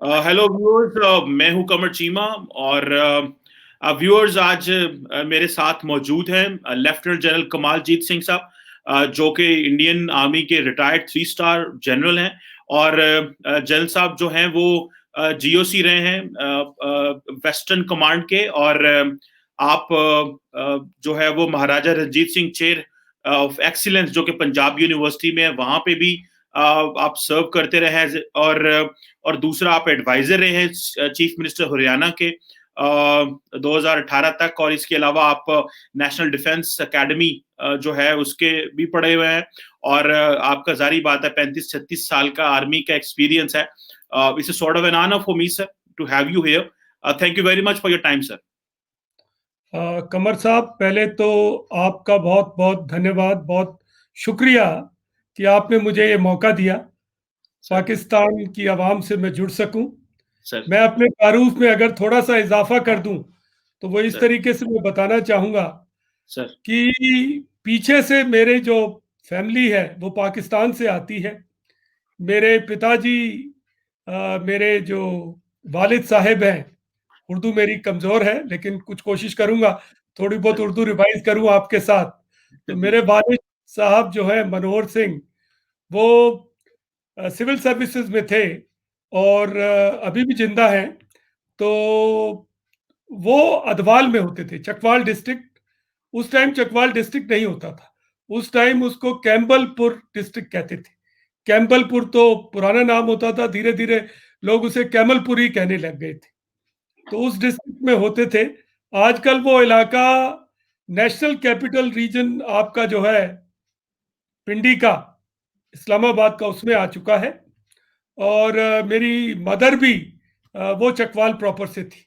Hello viewers, मैं हूं कमर चीमा और व्यूअर्स आज मेरे साथ मौजूद हैं लेफ्टिनेंट जनरल कमालजीत सिंह साहब, जो कि इंडियन आर्मी के रिटायर्ड 3 स्टार जनरल हैं। और जनरल साहब जो हैं वो जीओसी रहे हैं वेस्टर्न कमांड के। और आप जो है वो Maharaja Ranjit Singh chair of excellence जो कि पंजाब यूनिवर्सिटी में है, वहां पे भी आप सर्व करते रहे हैं। और दूसरा आप एडवाइजर रहे हैं चीफ मिनिस्टर हरियाणा के 2018 तक। और इसके अलावा आप नेशनल डिफेंस एकेडमी जो है उसके भी पढ़े हुए हैं। और आपका जारी बात है 35-36 साल का आर्मी का एक्सपीरियंस है। It's sort of an honour for me sir to have you here. Thank you very much for your time sir. Qamar Sahab, पहले तो आपका बहुत बहुत धन्यवाद, बहुत शुक्रिया कि आपने मुझे ये मौका दिया पाकिस्तान की आवाम से मैं जुड़ सकूं। सर मैं अपने तारुफ में अगर थोड़ा सा इजाफा कर दूं तो वो इस सर तरीके से मैं बताना चाहूँगा सर कि पीछे से मेरे जो फैमिली है वो पाकिस्तान से आती है। मेरे पिताजी, मेरे जो वालिद साहब हैं, उर्दू मेरी कमज़ोर है लेकिन कुछ कोशिश करूँगा, थोड़ी बहुत सर उर्दू रिवाइज़ करूँ आपके साथ। तो मेरे वालिद साहब जो हैं मनोहर सिंह, वो सिविल सर्विसेज में थे और अभी भी ज़िंदा हैं। तो वो अधवाल में होते थे, चकवाल डिस्ट्रिक्ट। उस टाइम चकवाल डिस्ट्रिक्ट नहीं होता था, उस टाइम उसको कैम्बलपुर डिस्ट्रिक्ट कहते थे। कैम्बलपुर तो पुराना नाम होता था, धीरे धीरे लोग उसे कैमलपुर ही कहने लग गए थे। तो उस डिस्ट्रिक्ट में होते थे। आजकल वो इलाका नेशनल कैपिटल रीजन आपका जो है पिंडी का, इस्लामाबाद का, उसमें आ चुका है। और मेरी मदर भी वो चकवाल प्रॉपर से थी,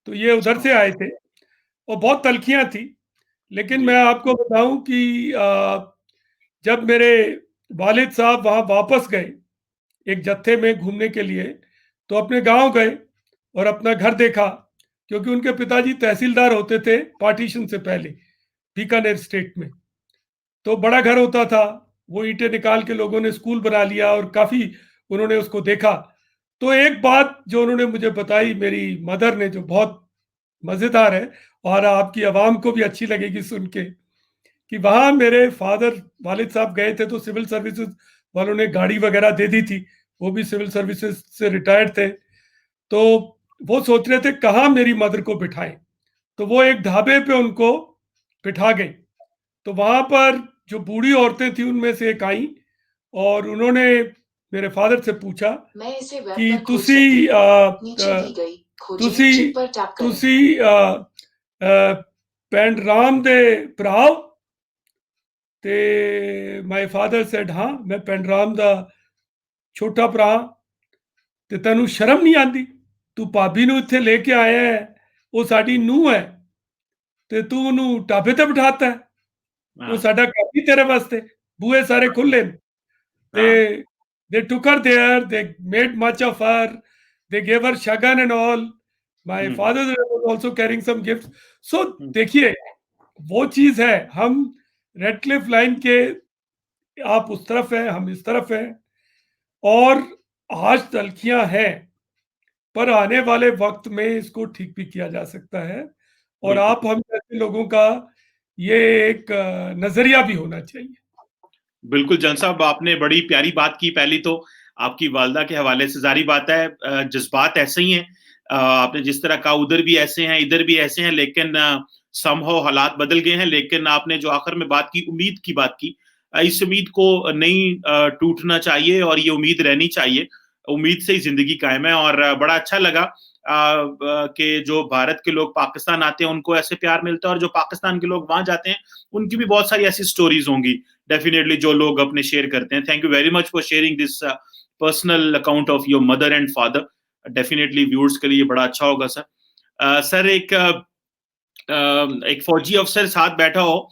तो ये उधर से आए थे और बहुत तलखियां थी। लेकिन जी मैं आपको बताऊं कि जब मेरे वालिद साहब वहाँ वापस गए एक जत्थे में घूमने के लिए, तो अपने गांव गए और अपना घर देखा, क्योंकि उनके पिताजी तहसीलदार होते थे पार्टीशन से पहले बीकानेर स्टेट में। तो बड़ा घर होता था, वो ईंटें निकाल के लोगों ने स्कूल बना लिया और काफ़ी उन्होंने उसको देखा। तो एक बात जो उन्होंने मुझे बताई मेरी मदर ने, जो बहुत मज़ेदार है और आपकी आवाम को भी अच्छी लगेगी सुन के, कि वहाँ मेरे फादर वालिद साहब गए थे तो सिविल सर्विसेज वालों ने गाड़ी वगैरह दे दी थी, वो भी सिविल सर्विसेज से रिटायर्ड थे। तो वो सोच रहे थे कहाँ मेरी मदर को बिठाएं, तो वो एक ढाबे पे उनको बिठा गए। तो वहाँ पर जो बूढ़ी औरतें थी उनमें से एक आई और उन्होंने मेरे फादर से पूछा मैं इसे वेब कि पर खोज सकती हूँ। नीचे दी गई खोजी तुसी चिप पर टैप करें। तुसी पिंड राम दे भराओ। ਤੇ ਮਾਈ ਫਾਦਰ ਸੈਡ, ਹਾਂ ਮੈਂ ਪਿੰਡ ਰਾਮ ਦਾ ਛੋਟਾ ਭਰਾ। ਤੇ ਤੈਨੂੰ ਸ਼ਰਮ ਨਹੀਂ ਆਂਦੀ? ਤੂੰ ਭਾਬੀ ਨੂੰ ਇੱਥੇ ਲੈ ਕੇ ਆਇਆ ਹੈ, ਉਹ ਸਾਡੀ ਨੂੰਹ ਹੈ, ਤੇ ਤੂੰ ਉਹਨੂੰ ਢਾਬੇ ਤੇ ਬਿਠਾਤਾ ਹੈ। ਉਹ हाँ ਸਾਡਾ ਘਰ ਹੀ ਤੇਰੇ ਵਾਸਤੇ, ਬੂਹੇ ਸਾਰੇ ਖੁੱਲੇ ਨੇ। हाँ they took her there, they made much of her, they gave her shagan and all. My hmm father was also carrying some gifts. So हम्म देखिए, वो चीज है। हम रेड क्लिफ लाइन के, आप उस तरफ हैं, हम इस तरफ हैं, और आज तलखियां हैं, पर आने वाले वक्त में इसको ठीक भी किया जा सकता है। और बिल्कुल आप हम जैसे लोगों का ये एक नजरिया भी होना चाहिए। बिल्कुल जन साहब, आपने बड़ी प्यारी बात की। पहली तो आपकी वालदा के हवाले से जारी बात है, जज्बात ऐसे ही हैं। आपने जिस तरह कहा उधर भी ऐसे हैं इधर भी ऐसे हैं, लेकिन समहाउ हालात बदल गए हैं। लेकिन आपने जो आखिर में बात की, उम्मीद की बात की, इस उम्मीद को नहीं टूटना चाहिए और ये उम्मीद रहनी चाहिए। उम्मीद से ही जिंदगी कायम है। और बड़ा अच्छा लगा कि जो भारत के लोग पाकिस्तान आते हैं उनको ऐसे प्यार मिलता है, और जो पाकिस्तान के लोग वहां जाते हैं उनकी भी बहुत सारी ऐसी स्टोरीज होंगी डेफिनेटली जो लोग अपने शेयर करते हैं। Thank you very much for sharing this personal account of your mother and father. Definitely viewers के लिए बड़ा अच्छा होगा सर। सर एक फौजी अफसर साथ बैठा हो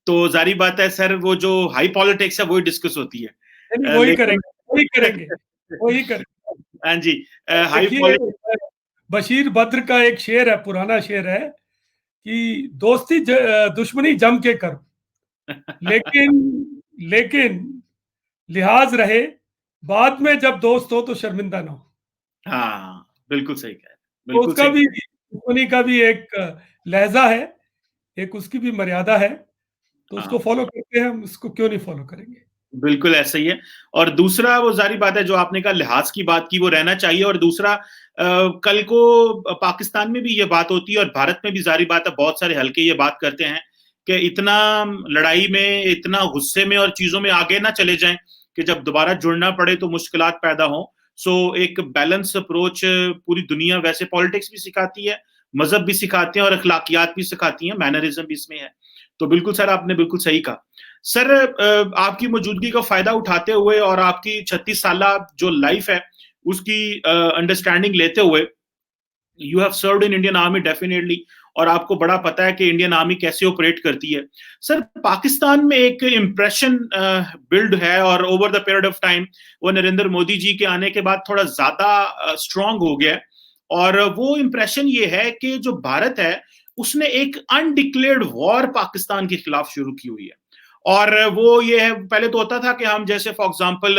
तो जारी बात है सर, वो जो हाई पॉलिटिक्स है वही डिस्कस होती है। नहीं, वही लेकिन करेंगे, वही करेंगे, वही करेंगे। हाँ जी, हाई देखिए, पॉलिटिक्स। बशीर बद्र का एक शेर है, पुराना शेर है, कि दोस्ती दुश्मनी जम के करो, लेकिन लेकिन लिहाज रहे, बाद में जब दोस्त हो तो शर्मिंदा ना हो। हाँ, बिल्कुल सही कह रहे हैं, तो बिल्कुल उसका सही भी कह रहे दुश्मनी का भी एक लहजा है, एक उसकी भी मर्यादा है, तो हैं। उसको हाँ, फॉलो करते हैं हम, उसको क्यों नहीं फॉलो करेंगे? बिल्कुल ऐसा ही है। और दूसरा वो ज़ाहिर बात है जो आपने कहा लिहाज़ की बात की वो रहना चाहिए, और दूसरा कल को पाकिस्तान में भी ये बात होती है और भारत में भी ज़ाहिर बात है बहुत सारे हलके ये बात करते हैं कि इतना लड़ाई में, इतना गुस्से में और चीज़ों में आगे ना चले जाएँ कि जब दोबारा जुड़ना पड़े तो मुश्किलात पैदा हों। सो एक बैलेंस अप्रोच पूरी दुनिया वैसे पॉलिटिक्स भी सिखाती है, मज़हब भी सिखाते हैं और अखलाकियात भी सिखाती हैं, मैनरिज़्म भी इसमें है। तो बिल्कुल सर, आपने बिल्कुल सही कहा। सर, आपकी मौजूदगी का फायदा उठाते हुए और आपकी 36 साला जो लाइफ है उसकी अंडरस्टैंडिंग लेते हुए, you have served in Indian army definitely, और आपको बड़ा पता है कि इंडियन आर्मी कैसे ऑपरेट करती है। सर, पाकिस्तान में एक इम्प्रेशन बिल्ड है और over the period of time वो नरेंद्र मोदी जी के आने के बाद थोड़ा ज्यादा स्ट्रांग हो गया है, और वो इम्प्रेशन ये है कि जो भारत है उसने एक अनडिक्लेयर्ड वॉर पाकिस्तान के खिलाफ शुरू की हुई है। और वो ये है, पहले तो होता था कि हम जैसे फॉर एग्जाम्पल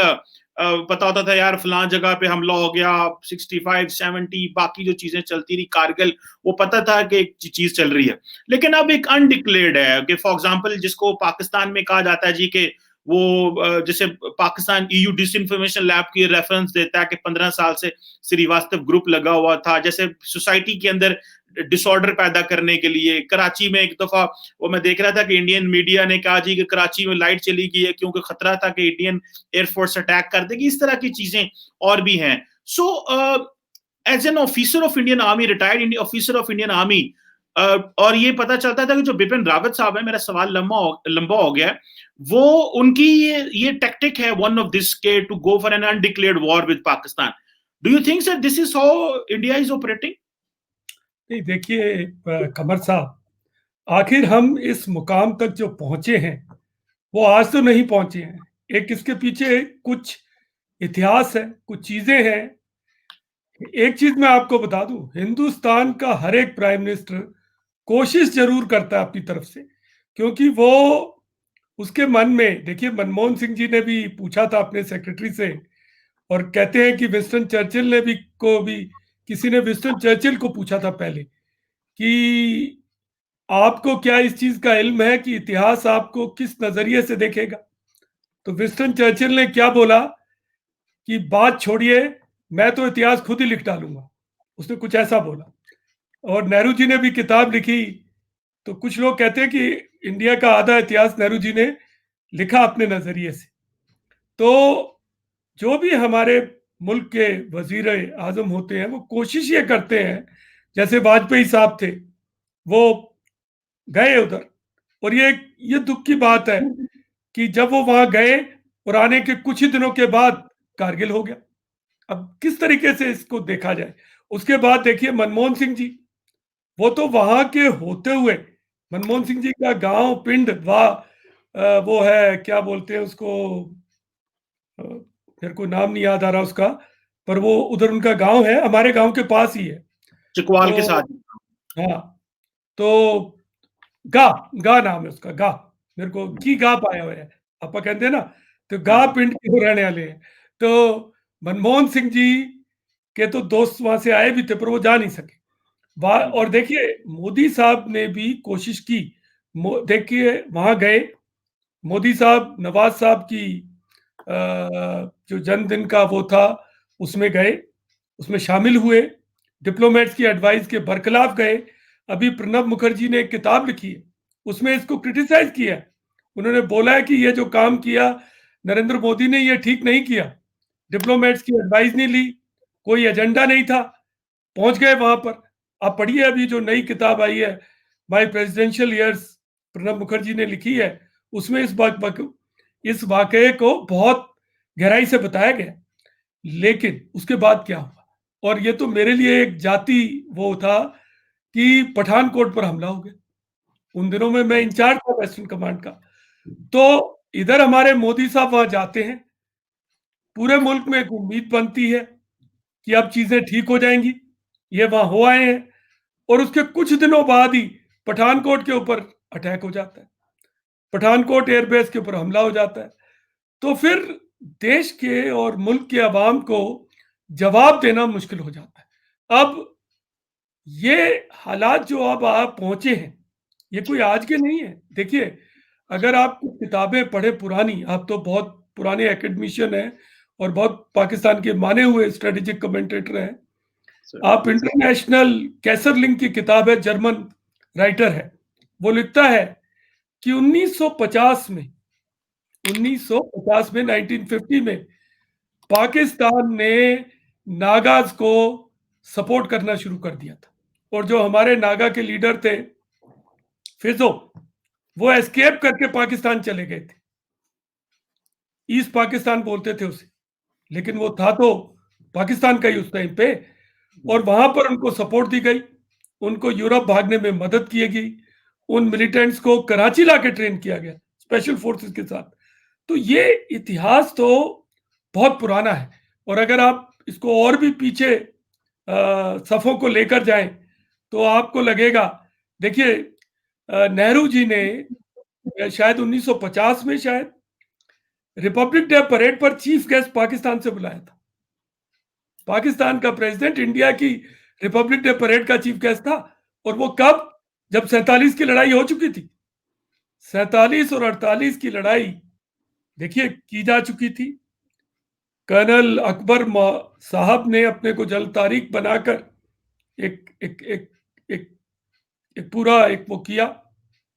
पता होता था यार फलां जगह पे हमला हो गया, 65-70 बाकी जो चीजें चलती रही, कारगिल, वो पता था कि एक चीज चल रही है। लेकिन अब एक अनडिक्लेयर्ड है कि फॉर एग्जाम्पल जिसको पाकिस्तान में कहा जाता है जी के वो जैसे पाकिस्तान ईयू डिसइंफॉर्मेशन लैब की रेफरेंस देता है कि 15 साल से श्रीवास्तव ग्रुप लगा हुआ था, जैसे सोसाइटी के अंदर डिसऑर्डर पैदा करने के लिए। कराची में एक दफा वो मैं देख रहा था कि इंडियन मीडिया ने कहा जी कि कराची में लाइट चली गई है क्योंकि खतरा था कि इंडियन एयरफोर्स अटैक कर देगी। इस तरह की चीजें और भी हैं। So as an officer of Indian army, retired officer of Indian army, और ये पता चलता था कि जो बिपिन रावत साहब है, मेरा सवाल लंबा हो गया है, वो उनकी ये टैक्टिक है one of this key to go for an undeclared war with Pakistan. Do you think sir this is how India is operating? नहीं, देखिए कमर साहब, आखिर हम इस मुकाम तक जो पहुंचे हैं वो आज तो नहीं पहुंचे हैं। एक इसके पीछे कुछ इतिहास है, कुछ चीजें हैं। एक चीज मैं आपको बता दूं, हिंदुस्तान का हर एक प्राइम मिनिस्टर कोशिश जरूर करता है अपनी तरफ से, क्योंकि वो उसके मन में, देखिए मनमोहन सिंह जी ने भी पूछा था अपने सेक्रेटरी से, और कहते हैं कि विंस्टन चर्चिल ने भी किसी ने विंस्टन चर्चिल को पूछा था पहले कि आपको क्या इस चीज का इल्म है कि इतिहास आपको किस नजरिए से देखेगा? तो विंस्टन चर्चिल ने क्या बोला कि बात छोड़िए, मैं तो इतिहास खुद ही लिख डालूंगा। उसने कुछ ऐसा बोला। और नेहरू जी ने भी किताब लिखी, तो कुछ लोग कहते हैं कि इंडिया का आधा इतिहास नेहरू जी ने लिखा अपने नजरिए से। तो जो भी हमारे मुल्क के वजीर आजम होते हैं वो कोशिश ये करते हैं, जैसे वाजपेयी साहब थे, वो गए उधर, और ये दुख की बात है कि जब वो वहां गए और आने के कुछ ही दिनों के बाद कारगिल हो गया। अब किस तरीके से इसको देखा जाए? उसके बाद देखिए मनमोहन सिंह जी, वो तो वहां के होते हुए, मनमोहन सिंह जी का गांव पिंड वो है, क्या बोलते हैं उसको, मेरे को नाम नहीं याद आ रहा उसका, पर वो उधर उनका गांव है, हमारे गांव के पास ही है। चिकवाल के तो साथ। हाँ, तो गा गा नाम है उसका, गा, मेरे को की गा पाया हुआ है, आपा कहते हैं ना, तो गा हाँ, पिंड के वो रहने वाले हैं। तो मनमोहन सिंह जी के तो दोस्त वहां से आए भी थे, पर वो जा नहीं सके। और देखिए मोदी साहब ने भी कोशिश की। देखिए वहां गए, मोदी साहब नवाज साहब की जो जन्मदिन का वो था उसमें गए, उसमें शामिल हुए, डिप्लोमेट्स की एडवाइस के बरखिलाफ गए। अभी प्रणब मुखर्जी ने एक किताब लिखी है, उसमें इसको क्रिटिसाइज किया है। उन्होंने बोला है कि ये जो काम किया नरेंद्र मोदी ने, ये ठीक नहीं किया, डिप्लोमेट्स की एडवाइस नहीं ली, कोई एजेंडा नहीं था, पहुंच गए वहां पर। आप पढ़िए अभी जो नई किताब आई है, my presidential years, Pranab Mukherjee ने लिखी है, उसमें इस वाकये को बहुत गहराई से बताया गया। लेकिन उसके बाद क्या हुआ, और ये तो मेरे लिए एक जाति वो था कि पठानकोट पर हमला हो गया। उन दिनों में मैं इंचार्ज था वेस्टर्न कमांड का। तो इधर हमारे मोदी साहब वहां जाते हैं, पूरे मुल्क में एक उम्मीद बनती है कि अब चीजें ठीक हो जाएंगी, ये वहां हो आए हैं, और उसके कुछ दिनों बाद ही पठानकोट के ऊपर अटैक हो जाता है, पठानकोट एयरबेस के ऊपर हमला हो जाता है। तो फिर देश के और मुल्क के अवाम को जवाब देना मुश्किल हो जाता है। अब ये हालात जो अब आप पहुंचे हैं, ये कोई आज के नहीं है। देखिए, अगर आप कुछ किताबें पढ़े पुरानी, आप तो बहुत पुराने एकेडमिशियन हैं और बहुत पाकिस्तान के माने हुए स्ट्रेटेजिक कमेंटेटर हैं। आप इंटरनेशनल कैसरलिंग की किताब है, जर्मन राइटर है, वो लिखता है कि 1950 में 1950 में पाकिस्तान ने नागाज को सपोर्ट करना शुरू कर दिया था, और जो हमारे नागा के लीडर थे फिजो, वो एस्केप करके पाकिस्तान चले गए थे। ईस्ट पाकिस्तान बोलते थे उसे, लेकिन वो था तो पाकिस्तान का ही उस टाइम पे। और वहां पर उनको सपोर्ट दी गई, उनको यूरोप भागने में मदद की गई, उन मिलिटेंट्स को कराची लाके ट्रेन किया गया स्पेशल फोर्सेस के साथ। तो ये इतिहास तो बहुत पुराना है। और अगर आप इसको और भी पीछे सफ़ों को लेकर जाएं तो आपको लगेगा, देखिए नेहरू जी ने शायद 1950 में शायद रिपब्लिक डे परेड पर चीफ गेस्ट पाकिस्तान से बुलाया था। पाकिस्तान का प्रेसिडेंट इंडिया की रिपब्लिक डे परेड का चीफ गेस्ट था। और वो कब? जब 47 की लड़ाई हो चुकी थी। 47 और 48 की लड़ाई देखिए की जा चुकी थी। कर्नल अकबर साहब ने अपने को जल तारीख बनाकर एक एक एक एक, एक पूरा एक वो किया,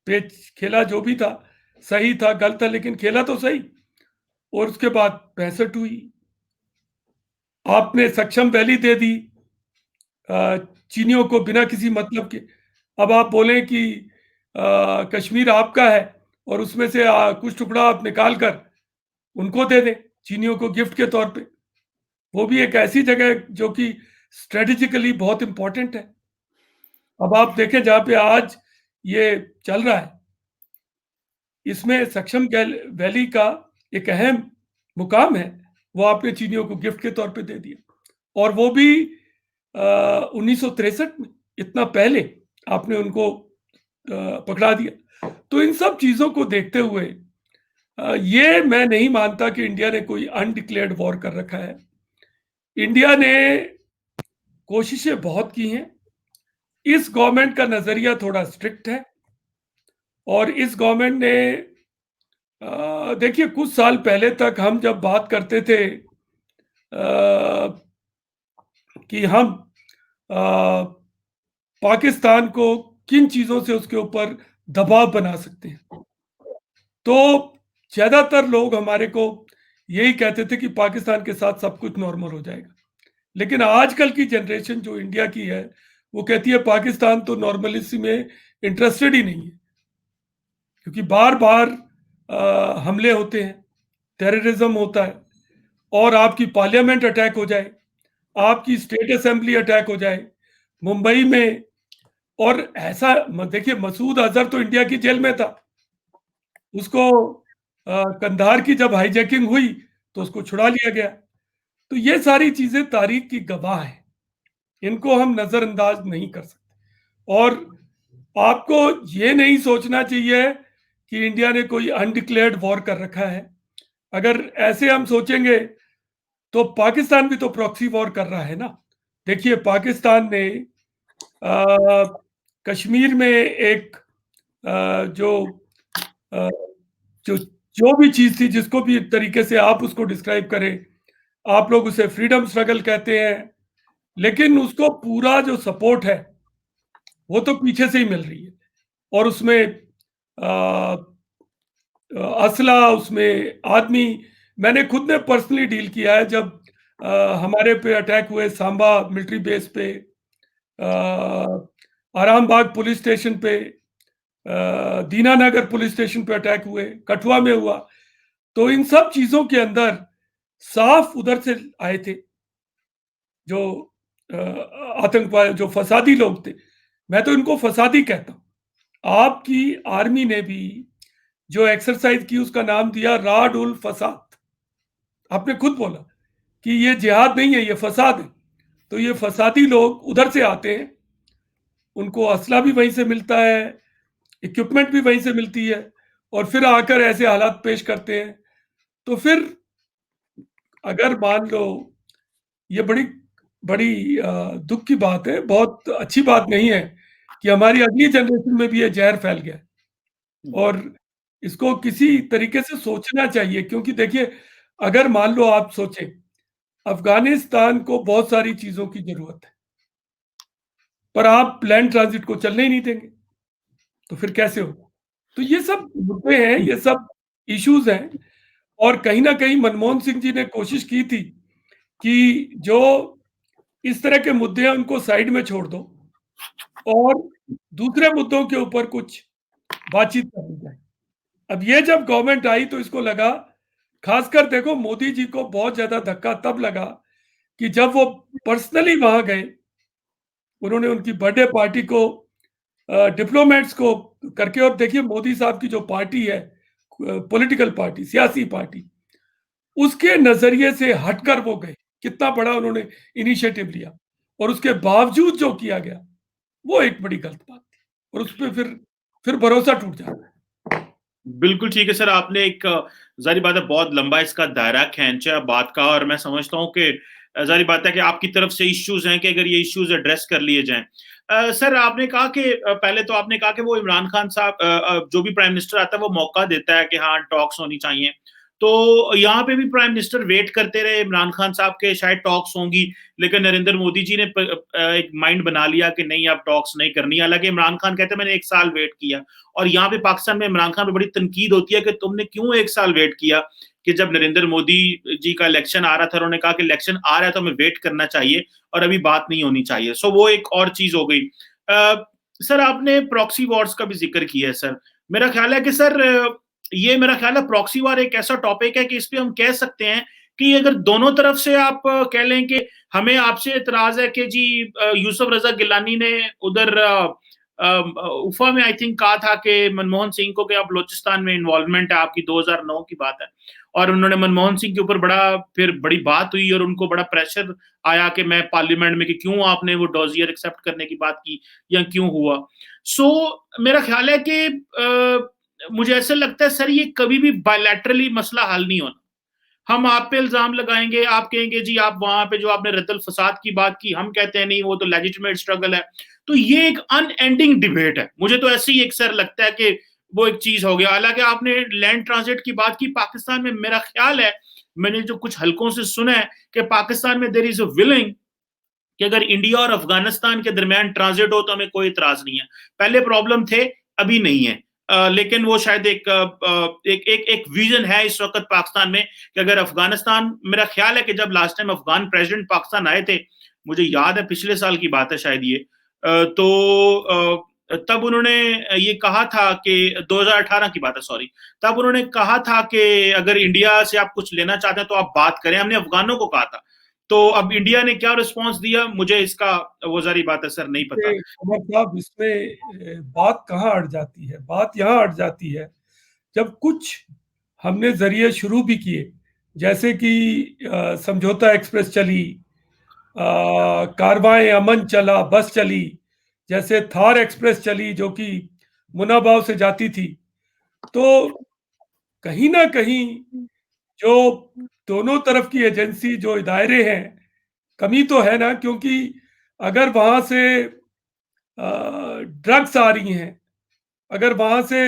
पेच खेला, जो भी था सही था गलत था, लेकिन खेला तो सही। और उसके बाद 65 हुई, आपने सक्षम वैली दे दी चीनियों को बिना किसी मतलब के। अब आप बोलें कि कश्मीर आपका है और उसमें से कुछ टुकड़ा आप निकाल कर उनको दे दें चीनियों को गिफ्ट के तौर पे, वो भी एक ऐसी जगह जो कि स्ट्रेटेजिकली बहुत इंपॉर्टेंट है। अब आप देखें जहां पे आज ये चल रहा है, इसमें सक्षम वैली का एक अहम मुकाम है, वो आपने चीनियों को गिफ्ट के तौर पे दे दिया। और वो भी 1963 में, इतना पहले आपने उनको पकड़ा दिया। तो इन सब चीजों को देखते हुए ये मैं नहीं मानता कि इंडिया ने कोई अनडिक्लेयर्ड वॉर कर रखा है। इंडिया ने कोशिशें बहुत की हैं। इस गवर्नमेंट का नजरिया थोड़ा स्ट्रिक्ट है, और इस गवर्नमेंट ने देखिए कुछ साल पहले तक हम जब बात करते थे कि हम पाकिस्तान को किन चीजों से उसके ऊपर दबाव बना सकते हैं, तो ज्यादातर लोग हमारे को यही कहते थे कि पाकिस्तान के साथ सब कुछ नॉर्मल हो जाएगा। लेकिन आजकल की जनरेशन जो इंडिया की है, वो कहती है पाकिस्तान तो नॉर्मलिसी में इंटरेस्टेड ही नहीं है, क्योंकि बार बार हमले होते हैं, टेररिज्म होता है, और आपकी पार्लियामेंट अटैक हो जाए, आपकी स्टेट असेंबली अटैक हो जाए मुंबई में। और ऐसा देखिए, मसूद अजहर तो इंडिया की जेल में था, उसको कंधार की जब हाईजैकिंग हुई तो उसको छुड़ा लिया गया। तो ये सारी चीजें तारीख की गवाह है, इनको हम नजरअंदाज नहीं कर सकते। और आपको ये नहीं सोचना चाहिए कि इंडिया ने कोई अनडिक्लेयर्ड वॉर कर रखा है। अगर ऐसे हम सोचेंगे तो पाकिस्तान भी तो प्रॉक्सी वॉर कर रहा है ना। देखिए, पाकिस्तान ने कश्मीर में एक जो जो भी चीज थी, जिसको भी तरीके से आप उसको डिस्क्राइब करें, आप लोग उसे फ्रीडम स्ट्रगल कहते हैं, लेकिन उसको पूरा जो सपोर्ट है वो तो पीछे से ही मिल रही है। और उसमें असला, उसमें आदमी, मैंने खुद ने पर्सनली डील किया है। जब हमारे पे अटैक हुए सांबा मिलिट्री बेस पे, आरामबाग पुलिस स्टेशन पे, दीनानगर पुलिस स्टेशन पे अटैक हुए, कठुआ में हुआ, तो इन सब चीजों के अंदर साफ उधर से आए थे जो आतंकवादी, जो फसादी लोग थे। मैं तो इनको फसादी कहता हूं। आपकी आर्मी ने भी जो एक्सरसाइज की उसका नाम दिया राड उल फसाद। आपने खुद बोला कि ये जिहाद नहीं है, ये फसाद है। तो ये फसादी लोग उधर से आते हैं, उनको असला भी वहीं से मिलता है, इक्विपमेंट भी वहीं से मिलती है, और फिर आकर ऐसे हालात पेश करते हैं। तो फिर अगर मान लो ये बड़ी बड़ी दुख की बात है, बहुत अच्छी बात नहीं है कि हमारी अगली जनरेशन में भी ये जहर फैल गया है। और इसको किसी तरीके से सोचना चाहिए, क्योंकि देखिए, अगर मान लो आप सोचें, अफगानिस्तान को बहुत सारी चीजों की जरूरत है, पर आप लैंड ट्रांजिट को चलने ही नहीं देंगे, तो फिर कैसे होगा? तो ये सब मुद्दे हैं, ये सब इश्यूज हैं। और कहीं ना कहीं मनमोहन सिंह जी ने कोशिश की थी कि जो इस तरह के मुद्दे हैं उनको साइड में छोड़ दो और दूसरे मुद्दों के ऊपर कुछ बातचीत करनी जाए। अब ये जब गवर्नमेंट आई तो इसको लगा, खासकर देखो मोदी जी को बहुत ज्यादा धक्का तब लगा कि जब वो पर्सनली वहां गए, उन्होंने उनकी बर्थडे पार्टी को डिप्लोमेट्स को करके, और देखिए मोदी साहब की जो पार्टी है, पॉलिटिकल पार्टी, सियासी पार्टी, उसके नजरिए से हटकर वो गए। कितना बड़ा उन्होंने इनिशिएटिव लिया, और उसके बावजूद जो किया गया वो एक बड़ी गलत बात थी, और उस पर फिर भरोसा टूट जाता है। बिल्कुल ठीक है सर, आपने एक जारी बात है बहुत लंबा इसका दायरा खींचा बात का, और मैं समझता हूँ कि जारी बात है कि आपकी तरफ से इश्यूज हैं कि अगर ये इश्यूज एड्रेस कर लिए जाएं। सर आपने कहा कि पहले तो आपने कहा कि वो इमरान खान साहब जो भी प्राइम मिनिस्टर आता है वो मौका देता है कि हाँ टॉक्स होनी चाहिए, तो यहाँ पे भी प्राइम मिनिस्टर वेट करते रहे इमरान खान साहब के शायद टॉक्स होंगी, लेकिन नरेंद्र मोदी जी ने एक माइंड बना लिया कि नहीं अब टॉक्स नहीं करनी। हालांकि इमरान खान कहते हैं मैंने 1 साल वेट किया, और यहाँ पे पाकिस्तान में इमरान खान पे बड़ी तनकीद होती है कि तुमने क्यों 1 साल वेट किया, कि जब नरेंद्र मोदी जी का इलेक्शन आ रहा था उन्होंने कहा कि इलेक्शन आ रहा है तो हमें वेट करना चाहिए और अभी बात नहीं होनी चाहिए। सो वो एक और चीज हो गई। सर आपने प्रॉक्सी वॉर्स का भी जिक्र किया है सर, मेरा ख्याल है कि सर ये मेरा ख्याल है प्रॉक्सी वॉर एक ऐसा टॉपिक है कि इस पे हम कह सकते हैं कि अगर दोनों तरफ से आप कह लें कि हमें आपसे एतराज है कि जी यूसुफ रजा गिलानी ने उधर उफा में आई थिंक कहा था कि मनमोहन सिंह को कि आप बलोचिस्तान में इन्वॉल्वमेंट है आपकी, 2009 की बात है, और उन्होंने मनमोहन सिंह के ऊपर फिर बड़ी बात हुई और उनको बड़ा प्रेशर आया कि मैं पार्लियामेंट में कि क्यों आपने वो डॉजियर एक्सेप्ट करने की बात की या क्यों हुआ। सो मेरा ख्याल है कि मुझे ऐसा लगता है सर ये कभी भी बायलैटरली मसला हल नहीं होना। हम आप पे इल्जाम लगाएंगे, आप कहेंगे जी आप वहां पे जो आपने रद्दल फसाद की बात की, हम कहते हैं नहीं वो तो लेजिटिमेट स्ट्रगल है, तो ये एक अनएंडिंग डिबेट है। मुझे तो ऐसे ही एक सर लगता है कि वो एक चीज हो गया। हालांकि आपने लैंड ट्रांजिट की बात की, पाकिस्तान में मेरा ख्याल है, मैंने जो कुछ हलकों से सुना है कि पाकिस्तान में देयर इज अ विलिंग कि अगर इंडिया और अफगानिस्तान के दरमियान ट्रांजिट हो तो हमें कोई इतराज नहीं है। पहले प्रॉब्लम थे, अभी नहीं है। लेकिन वो शायद एक विजन है इस वक्त पाकिस्तान में कि अगर अफगानिस्तान, मेरा ख्याल है कि जब last time Afghan president Pakistan आए थे, मुझे याद है पिछले साल की बात है शायद ये, तब उन्होंने ये कहा था कि 2018 की बात है, सॉरी, तब उन्होंने कहा था कि अगर इंडिया से आप कुछ लेना चाहते हैं तो आप बात करें, हमने अफगानों को कहा था। तो अब इंडिया ने क्या रिस्पांस दिया, मुझे इसका वो जारी बात है सर नहीं पता। साहब इसमें बात कहाँ अड़ जाती है, बात यहाँ अड़ जाती है जब कुछ हमने जरिए शुरू भी किए, जैसे कि समझौता एक्सप्रेस चली, कारवां अमन चला, बस चली, जैसे थार एक्सप्रेस चली जो कि मुनाबाव से जाती थी, तो कहीं ना कहीं जो दोनों तरफ की एजेंसी जो दायरे हैं, कमी तो है ना, क्योंकि अगर वहां से ड्रग्स आ रही हैं, अगर वहां से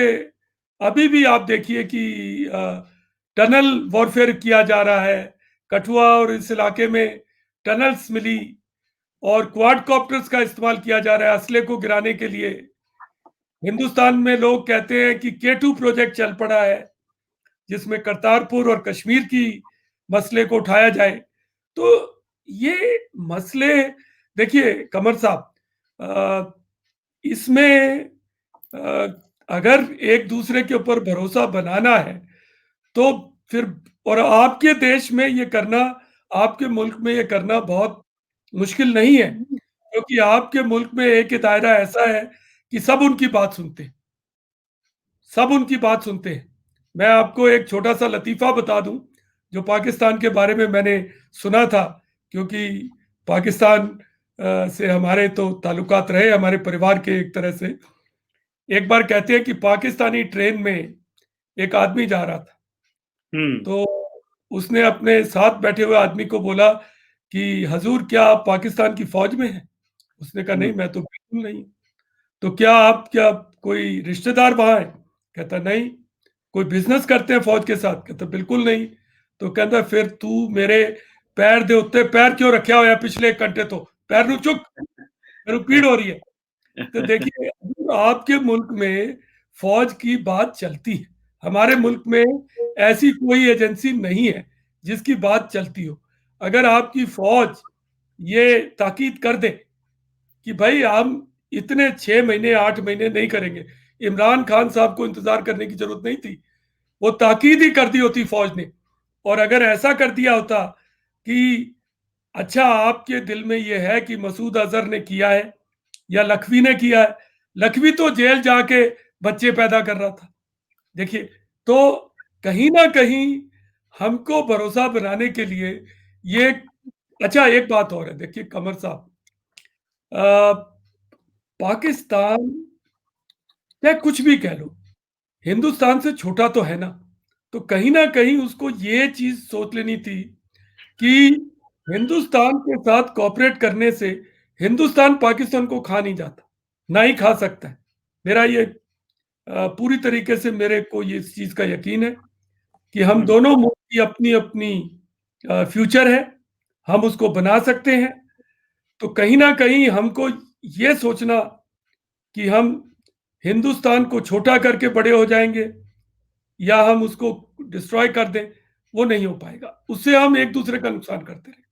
अभी भी आप देखिए कि टनल वॉरफेयर किया जा रहा है, कठुआ और इस इलाके में टनल्स मिली और क्वाडकॉप्टर्स का इस्तेमाल किया जा रहा है असले को गिराने के लिए। हिंदुस्तान में लोग कहते हैं कि K2 प्रोजेक्ट चल पड़ा है जिसमें करतारपुर और कश्मीर की मसले को उठाया जाए। तो ये मसले देखिए कमर साहब, इसमें अगर एक दूसरे के ऊपर भरोसा बनाना है तो फिर, और आपके देश में ये करना, आपके मुल्क में ये करना बहुत मुश्किल नहीं है, क्योंकि आपके मुल्क में एक दायरा ऐसा है कि सब उनकी बात सुनते हैं, सब उनकी बात सुनते हैं। मैं आपको एक छोटा सा लतीफा बता दूं जो पाकिस्तान के बारे में मैंने सुना था, क्योंकि पाकिस्तान से हमारे तो ताल्लुकात रहे, हमारे परिवार के एक तरह से। एक बार कहते हैं कि पाकिस्तानी ट्रेन में एक आदमी जा रहा था, तो उसने अपने साथ बैठे हुए आदमी को बोला कि हजूर क्या आप पाकिस्तान की फौज में हैं? उसने कहा नहीं, मैं तो बिल्कुल नहीं। तो क्या कोई रिश्तेदार वहां है? कहता नहीं। कोई बिजनेस करते हैं फौज के साथ? कहता बिल्कुल नहीं। तो कहता फिर तू मेरे पैर दे उत्ते पैर क्यों रखा हुआ है पिछले 1 घंटे? तो पैर नु चुक, मेरे को पीड़ हो रही है। तो देखिए, आपके मुल्क में फौज की बात चलती है, हमारे मुल्क में ऐसी कोई एजेंसी नहीं है जिसकी बात चलती हो। अगर आपकी फौज ये ताकीद कर दे कि भाई हम इतने 6 महीने 8 महीने नहीं करेंगे, इमरान खान साहब को इंतजार करने की जरूरत नहीं थी, वो ताकीद ही कर दी होती फौज ने। और अगर ऐसा कर दिया होता कि अच्छा आपके दिल में ये है कि मसूद अजहर ने किया है या लखवी ने किया है, लखवी तो जेल जाके बच्चे पैदा कर रहा था। देखिए, तो कहीं ना कहीं हमको भरोसा बनाने के लिए ये अच्छा एक बात और है। देखिए कमर साहब, पाकिस्तान या कुछ भी कह लो, हिंदुस्तान से छोटा तो है ना। तो कहीं ना कहीं उसको ये चीज सोच लेनी थी कि हिंदुस्तान के साथ कोऑपरेट करने से हिंदुस्तान पाकिस्तान को खा नहीं जाता, ना ही खा सकता है। मेरा ये पूरी तरीके से मेरे को ये इस चीज का यकीन है कि हम दोनों मुल्क की अपनी अपनी फ्यूचर है, हम उसको बना सकते हैं। तो कहीं ना कहीं हमको ये सोचना कि हम हिंदुस्तान को छोटा करके बड़े हो जाएंगे या हम उसको डिस्ट्रॉय कर दें, वो नहीं हो पाएगा। उससे हम एक दूसरे का नुकसान करते रहेंगे।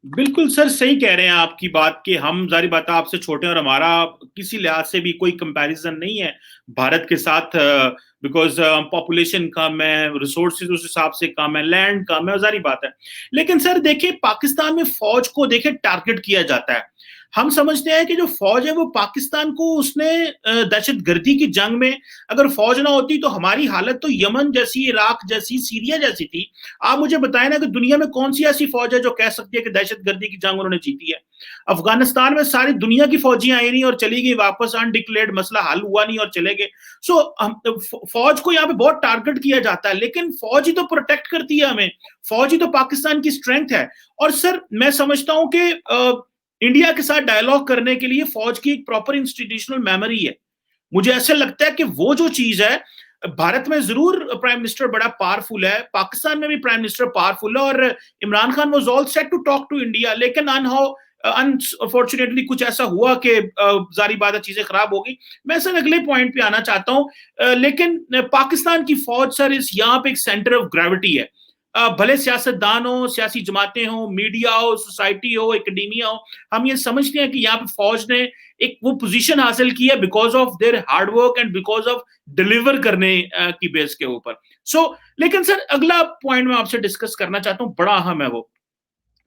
बिल्कुल सर, सही कह रहे हैं आपकी बात कि हम जारी बात है आपसे छोटे और हमारा किसी लिहाज से भी कोई कंपैरिजन नहीं है भारत के साथ, बिकॉज पॉपुलेशन कम है, रिसोर्सेज उस हिसाब से कम है, लैंड कम है, जारी बात है। लेकिन सर देखिए, पाकिस्तान में फौज को देखिए टारगेट किया जाता है। हम समझते हैं कि जो फौज है वो पाकिस्तान को उसने दहशतगर्दी की जंग में, अगर फौज ना होती तो हमारी हालत तो यमन जैसी, इराक जैसी, सीरिया जैसी थी। आप मुझे बताएं ना कि दुनिया में कौन सी ऐसी फौज है जो कह सकती है कि दहशतगर्दी की जंग उन्होंने जीती है। अफगानिस्तान में सारी दुनिया की फौजियां आई नहीं और चली गई वापस, अनडिक्लेयर्ड, मसला हल हुआ नहीं और चले गए। सो फौज को यहाँ पे बहुत टारगेट किया जाता है, लेकिन फौज ही तो प्रोटेक्ट करती है हमें, फौज ही तो पाकिस्तान की स्ट्रेंथ है। और सर मैं समझता हूं कि इंडिया के साथ डायलॉग करने के लिए फौज की एक प्रॉपर इंस्टीट्यूशनल मेमोरी है। मुझे ऐसा लगता है कि वो जो चीज है, भारत में जरूर प्राइम मिनिस्टर बड़ा पावरफुल है, पाकिस्तान में भी प्राइम मिनिस्टर पावरफुल है, और Imran Khan was all set to talk to India, लेकिन अनफॉर्चुनेटली कुछ ऐसा हुआ कि जारी बात है चीजें खराब हो गई। मैं सर अगले पॉइंट पे आना चाहता हूं, लेकिन पाकिस्तान की फौज सर इस यहाँ पे एक सेंटर ऑफ ग्रेविटी है। भले सियासतदान हो, सियासी जमातें हो, मीडिया हो, सोसाइटी हो, एकेडेमिया हो, हम ये समझते हैं कि यहाँ पे फौज ने एक वो पोजीशन हासिल की है because of their hard work and because of deliver करने की बेस के ऊपर। लेकिन सर अगला पॉइंट मैं आपसे डिस्कस करना चाहता हूँ, बड़ा अहम है वो।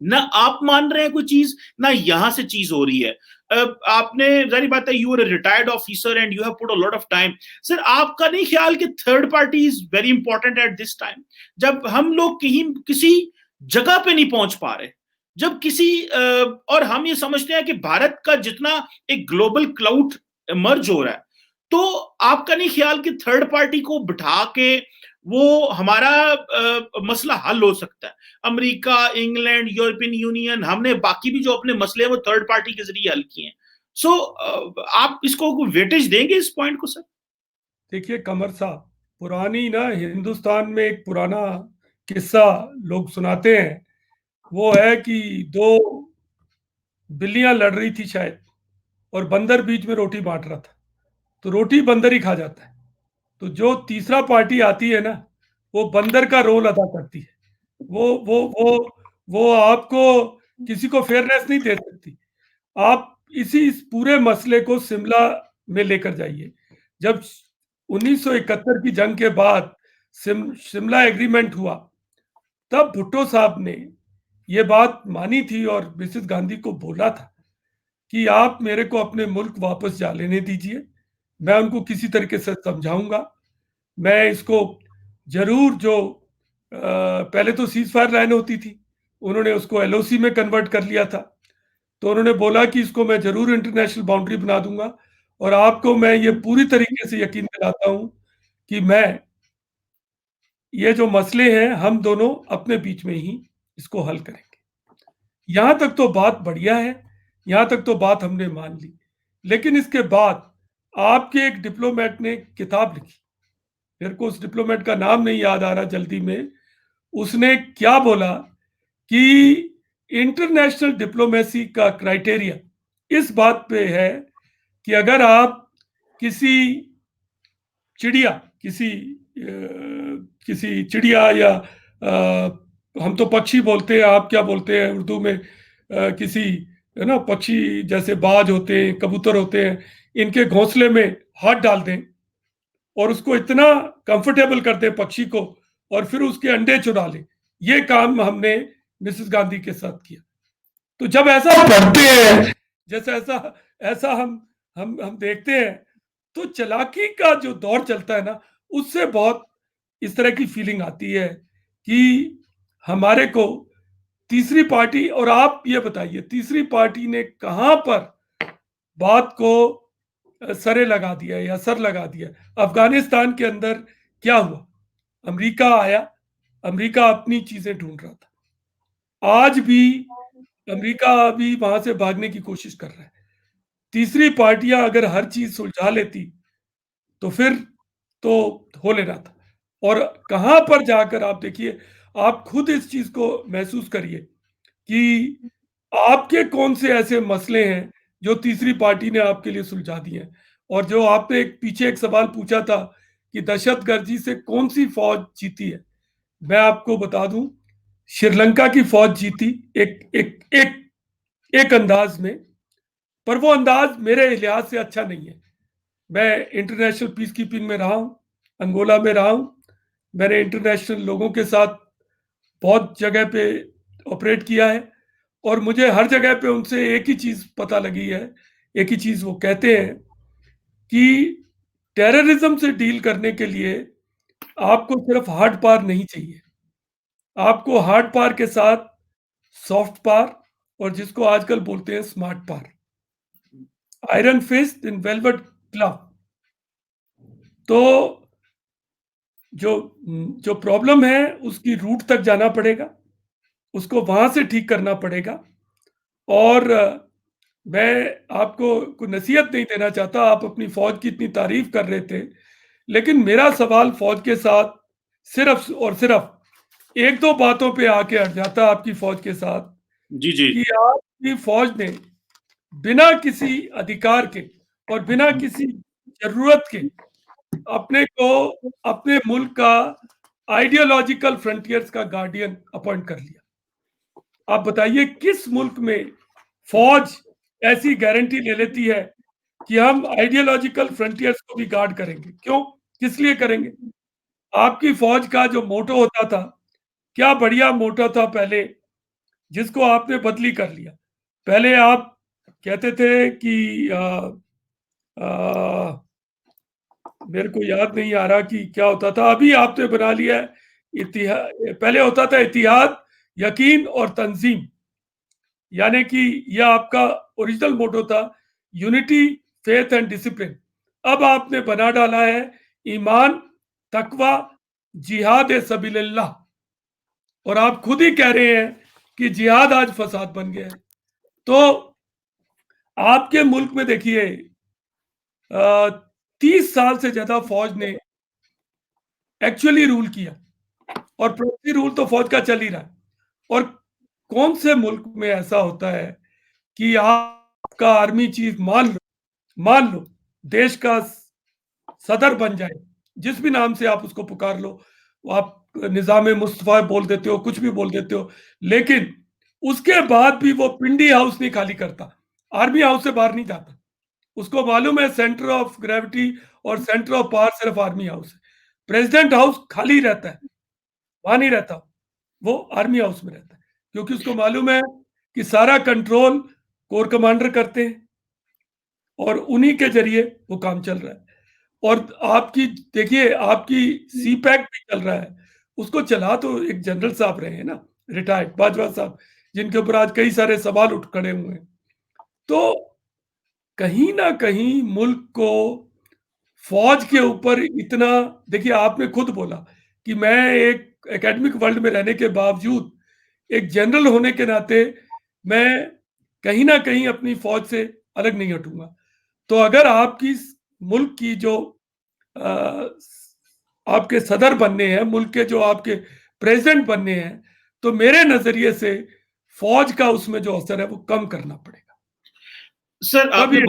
ना आप मान रहे हैं कोई चीज, ना यहां से चीज हो रही है। आपने जारी बात है, you are retired officer and you have put a lot of time. Sir आपका नहीं ख्याल कि third party is very important at this time, जब हम लोग कहीं किसी जगह पे नहीं पहुंच पा रहे, जब किसी और हम ये समझते हैं कि भारत का जितना एक ग्लोबल क्लाउड मर्ज हो रहा है, तो आपका नहीं ख्याल कि थर्ड पार्टी को बिठा के वो हमारा मसला हल हो सकता है? अमेरिका, इंग्लैंड, यूरोपियन यूनियन, हमने बाकी भी जो अपने मसले हैं वो थर्ड पार्टी के जरिए हल किए हैं। आप इसको वेटेज देंगे इस पॉइंट को सर? देखिए कमर साहब, पुरानी ना हिंदुस्तान में एक पुराना किस्सा लोग सुनाते हैं, वो है कि 2 बिल्लियां लड़ रही थी शायद, और बंदर बीच में रोटी बांट रहा था। तो रोटी बंदर ही खा जाता है। तो जो तीसरा पार्टी आती है ना, वो बंदर का रोल अदा करती है। वो आपको किसी को फेयरनेस नहीं दे सकती। आप इस पूरे मसले को शिमला में लेकर जाइए। जब 1971 की जंग के बाद शिमला एग्रीमेंट हुआ, तब भुट्टो साहब ने ये बात मानी थी और मिसेस गांधी को बोला था कि आप मेरे को अपने मुल्क वापस जा लेने दीजिए, मैं उनको किसी तरीके से समझाऊंगा। मैं इसको जरूर, जो पहले तो सीज फायर लाइन होती थी, उन्होंने उसको एलओसी में कन्वर्ट कर लिया था। तो उन्होंने बोला कि इसको मैं जरूर इंटरनेशनल बाउंड्री बना दूंगा, और आपको मैं ये पूरी तरीके से यकीन दिलाता हूं कि मैं ये जो मसले हैं हम दोनों अपने बीच में ही इसको हल करेंगे। यहाँ तक तो बात बढ़िया है, यहाँ तक तो बात हमने मान ली। लेकिन इसके बाद आपके एक डिप्लोमेट ने किताब लिखी, मेरे को उस डिप्लोमेट का नाम नहीं याद आ रहा जल्दी में। उसने क्या बोला कि इंटरनेशनल डिप्लोमेसी का क्राइटेरिया इस बात पे है कि अगर आप किसी चिड़िया किसी चिड़िया या हम तो पक्षी बोलते हैं, आप क्या बोलते हैं उर्दू में, किसी है ना पक्षी जैसे बाज होते हैं, कबूतर होते हैं, इनके घोंसले में हाथ डाल दें और उसको इतना कंफर्टेबल कर दें पक्षी को और फिर उसके अंडे चुरा लें। ये काम हमने मिसेस गांधी के साथ किया। तो जब ऐसा करते हैं, जैसे ऐसा ऐसा हम देखते हैं, तो चालाकी का जो दौर चलता है ना, उससे बहुत इस तरह की फीलिंग आती है कि हमारे को तीसरी पार्टी, और आप ये बताइए तीसरी पार्टी ने कहां पर बात को सरे लगा दिया या सर लगा दिया। अफगानिस्तान के अंदर क्या हुआ, अमेरिका आया, अमेरिका अपनी चीजें ढूंढ रहा था, आज भी अमेरिका अभी वहां से भागने की कोशिश कर रहा है। तीसरी पार्टियां अगर हर चीज सुलझा लेती तो फिर तो हो लेना था। और कहां पर जाकर आप देखिए, आप खुद इस चीज को महसूस करिए कि आपके कौन से ऐसे मसले हैं जो तीसरी पार्टी ने आपके लिए सुलझा दिए हैं। और जो आपने पीछे एक सवाल पूछा था कि दहशतगर्दी से कौन सी फौज जीती है, मैं आपको बता दूं, श्रीलंका की फौज जीती एक एक एक एक अंदाज में, पर वो अंदाज मेरे लिहाज से अच्छा नहीं है। मैं इंटरनेशनल पीस कीपिंग में रहा हूं, अंगोला में रहा हूं, मैंने इंटरनेशनल लोगों के साथ बहुत जगह पे ऑपरेट किया है और मुझे हर जगह पे उनसे एक ही चीज पता लगी है, एक ही चीज वो कहते हैं कि टेररिज्म से डील करने के लिए आपको सिर्फ हार्ड पावर नहीं चाहिए, आपको हार्ड पावर के साथ सॉफ्ट पावर और जिसको आजकल बोलते हैं स्मार्ट पावर, आयरन फिस्ट इन वेलवेट क्लव। तो जो जो प्रॉब्लम है उसकी रूट तक जाना पड़ेगा, उसको वहां से ठीक करना पड़ेगा। और मैं आपको कोई नसीहत नहीं देना चाहता, आप अपनी फौज की इतनी तारीफ कर रहे थे, लेकिन मेरा सवाल फौज के साथ सिर्फ और सिर्फ एक दो बातों पे आके अड़ जाता आपकी फौज के साथ जी जी कि आपकी फौज ने बिना किसी अधिकार के और बिना किसी जरूरत के अपने को अपने मुल्क का आइडियोलॉजिकल फ्रंटियर्स का गार्डियन अपॉइंट कर लिया। आप बताइए किस मुल्क में फौज ऐसी गारंटी ले लेती है कि हम आइडियोलॉजिकल फ्रंटियर्स को भी गार्ड करेंगे? क्यों, किस लिए करेंगे? आपकी फौज का जो मोटो होता था, क्या बढ़िया मोटो था पहले, जिसको आपने बदली कर लिया। पहले आप कहते थे कि मेरे को याद नहीं आ रहा कि क्या होता था, अभी आपने बना लिया है पहले होता था इतिहाद, यकीन और तंजीम, यानी कि यह आपका ओरिजिनल मोटो था, यूनिटी, फेथ एंड डिसिप्लिन। अब आपने बना डाला है ईमान, तकवा, जिहाद ए सबीलिल्लाह। और आप खुद ही कह रहे हैं कि जिहाद आज फसाद बन गया है। तो आपके मुल्क में देखिए 30 साल से ज्यादा फौज ने एक्चुअली रूल किया और प्रॉक्सी रूल तो फौज का चल ही रहा है। और कौन से मुल्क में ऐसा होता है कि आपका आर्मी चीफ मान लो देश का सदर बन जाए, जिस भी नाम से आप उसको पुकार लो, आप निजाम मुस्तफा बोल देते हो, कुछ भी बोल देते हो, लेकिन उसके बाद भी वो पिंडी हाउस नहीं खाली करता, आर्मी हाउस से बाहर नहीं जाता। उसको मालूम है सेंटर ऑफ ग्रेविटी और सेंटर ऑफ पावर सिर्फ आर्मी हाउस है। प्रेसिडेंट हाउस खाली रहता है, वहां नहीं रहता, वो आर्मी हाउस में रहता है, क्योंकि उसको मालूम है कि सारा कंट्रोल कोर कमांडर करते हैं और उन्हीं के जरिए वो काम चल रहा है। और आपकी देखिए, आपकी सी पैक भी चल रहा है, उसको चला तो एक जनरल साहब रहे हैं ना, रिटायर्ड बाजवा साहब, जिनके ऊपर आज कई सारे सवाल उठ खड़े हुए हैं। तो कहीं ना कहीं मुल्क को फौज के ऊपर इतना, देखिए आपने खुद बोला कि मैं एक एकेडमिक वर्ल्ड में रहने के बावजूद एक जनरल होने के नाते मैं कहीं ना कहीं अपनी फौज से अलग नहीं हटूंगा। तो अगर आपकी मुल्क की जो आपके सदर बनने हैं, मुल्क के जो आपके प्रेसिडेंट बनने हैं, तो मेरे नजरिए से फौज का उसमें जो असर है वो कम करना पड़ेगा। सर तब आपने ये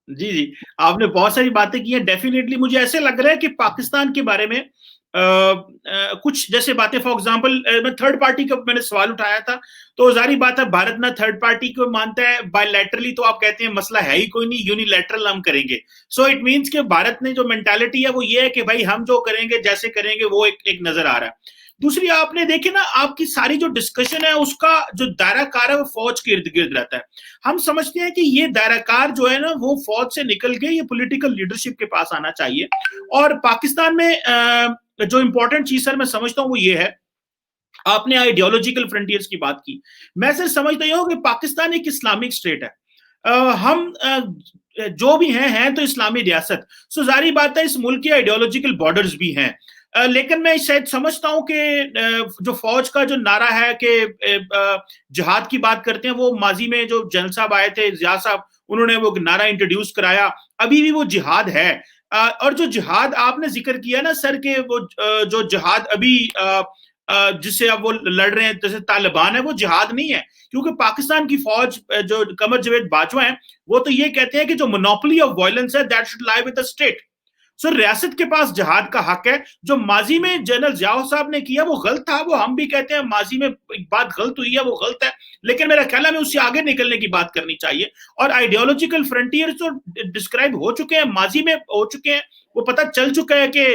जी जी आपने बहुत सारी बातें की हैं। डेफिनेटली मुझे ऐसे लग रहा है कि पाकिस्तान के बारे में कुछ जैसे बातें, फॉर एग्जांपल मैं थर्ड पार्टी का मैंने सवाल उठाया था, तो जारी बात है भारत ना थर्ड पार्टी को मानता है बायलैटरली, तो आप कहते हैं मसला है ही कोई नहीं, यूनिलैटरल हम करेंगे। सो इट मींस कि भारत ने जो मेंटालिटी है वो ये है कि भाई हम जो करेंगे जैसे करेंगे वो एक नजर आ रहा है। दूसरी आपने देखी ना, आपकी सारी जो डिस्कशन है उसका जो दायराकार है वो फौज के इर्द गिर्द रहता है। हम समझते हैं कि ये दायराकार जो है ना वो फौज से निकल के ये पॉलिटिकल लीडरशिप के पास आना चाहिए। और पाकिस्तान में जो इंपॉर्टेंट चीज सर मैं समझता हूं वो ये है, आपने आइडियोलॉजिकल फ्रंटियर्स की बात की, मैं सर समझता हूं कि पाकिस्तान एक इस्लामिक स्टेट है। हम जो भी हैं तो इस्लामी रियासत, सो जारी बात है इस मुल्क के आइडियोलॉजिकल बॉर्डर्स भी हैं। लेकिन मैं शायद समझता हूं कि जो फौज का जो नारा है कि जिहाद की बात करते हैं, वो माजी में जो जनरल साहब आए थे, जिया साहब, उन्होंने वो नारा इंट्रोड्यूस कराया, अभी भी वो जिहाद है। और जो जिहाद आपने जिक्र किया ना सर के, वो जो जिहाद अभी जिससे अब वो लड़ रहे हैं जैसे तालिबान है, वो जिहाद नहीं है। क्योंकि पाकिस्तान की फौज जो कमर जवेद बाजवा है वो तो ये कहते हैं कि जो मोनोपोली ऑफ वायलेंस है that should lie with the state. So रियासत के पास जिहाद का हक है। जो माजी में जनरल जिया साहब ने किया वो गलत था, वो हम भी कहते हैं माजी में एक बात गलत हुई है, वो गलत है, लेकिन मेरा ख्याल है हमें उससे आगे निकलने की बात करनी चाहिए। और आइडियोलॉजिकल फ्रंटियर तो डिस्क्राइब हो चुके हैं, माजी में हो चुके हैं, वो पता चल चुका है कि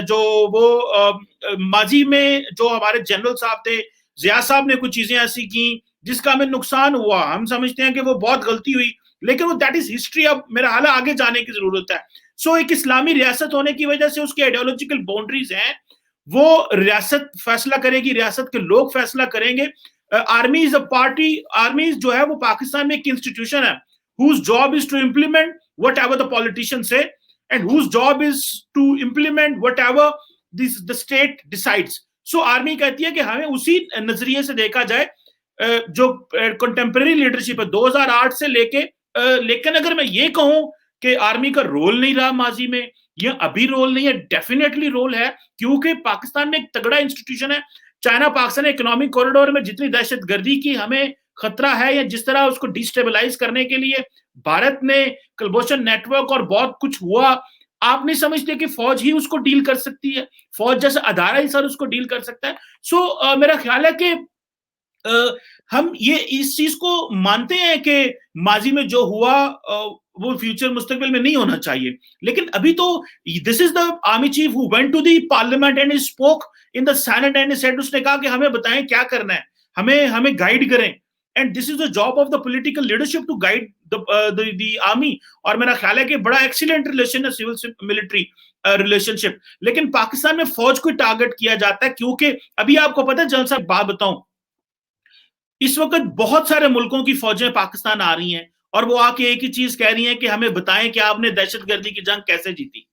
जो वो माजी में जो हमारे जनरल साहब थे, जिया साहब ने कुछ चीजें ऐसी की जिसका हमें नुकसान हुआ, हम समझते हैं कि वो बहुत गलती हुई, लेकिन वो दैट इज हिस्ट्री। अब मेरा हाल आगे जाने की जरूरत है। सो एक इस्लामी रियासत होने की वजह से उसकी आइडियोलॉजिकल बाउंड्रीज हैं, वो रियासत फैसला करेगी, रियासत के लोग फैसला करेंगे। Army is a party, army जो है वो पाकिस्तान में एक इंस्टीट्यूशन है whose job is to implement whatever the politicians say and whose job is to implement whatever the state decides. So army कहती है कि हमें उसी नजरिए से देखा जाए जो कंटेम्प्रेरी लीडरशिप है 2008 से लेके। लेकिन अगर मैं ये कहूं कि आर्मी का रोल नहीं रहा माजी में, ये अभी रोल नहीं है, डेफिनेटली रोल है, क्योंकि पाकिस्तान में एक तगड़ा इंस्टीट्यूशन है। चाइना पाकिस्तान इकोनॉमिक कॉरिडोर में जितनी दहशतगर्दी की हमें खतरा है या जिस तरह उसको डिस्टेबलाइज करने के लिए भारत ने कलबोशन नेटवर्क और बहुत कुछ हुआ, आप नहीं समझते कि फौज ही उसको डील कर सकती है, फौज जैसा अदारा ही सर उसको डील कर सकता है। सो मेरा ख्याल है कि हम ये इस चीज को मानते हैं कि माजी में जो हुआ वो फ्यूचर मुस्तकबिल में नहीं होना चाहिए। लेकिन अभी तो this is the army chief who went to the parliament and spoke in the senate and said, उसने कहा कि हमें बताएं क्या करना है, हमें गाइड करें, and this is the job of the political leadership to guide the army. और मेरा ख्याल है कि बड़ा एक्सीलेंट रिलेशन है सिविल मिलिट्री रिलेशनशिप। लेकिन पाकिस्तान में फौज को टारगेट किया जाता है, क्योंकि अभी आपको पता है, जनरल साहब बात बताऊं, इस वक्त बहुत सारे मुल्कों की फौजें पाकिस्तान आ रही हैं और वो आके एक ही चीज कह रही हैं कि हमें बताएं कि आपने दहशतगर्दी की जंग कैसे जीती।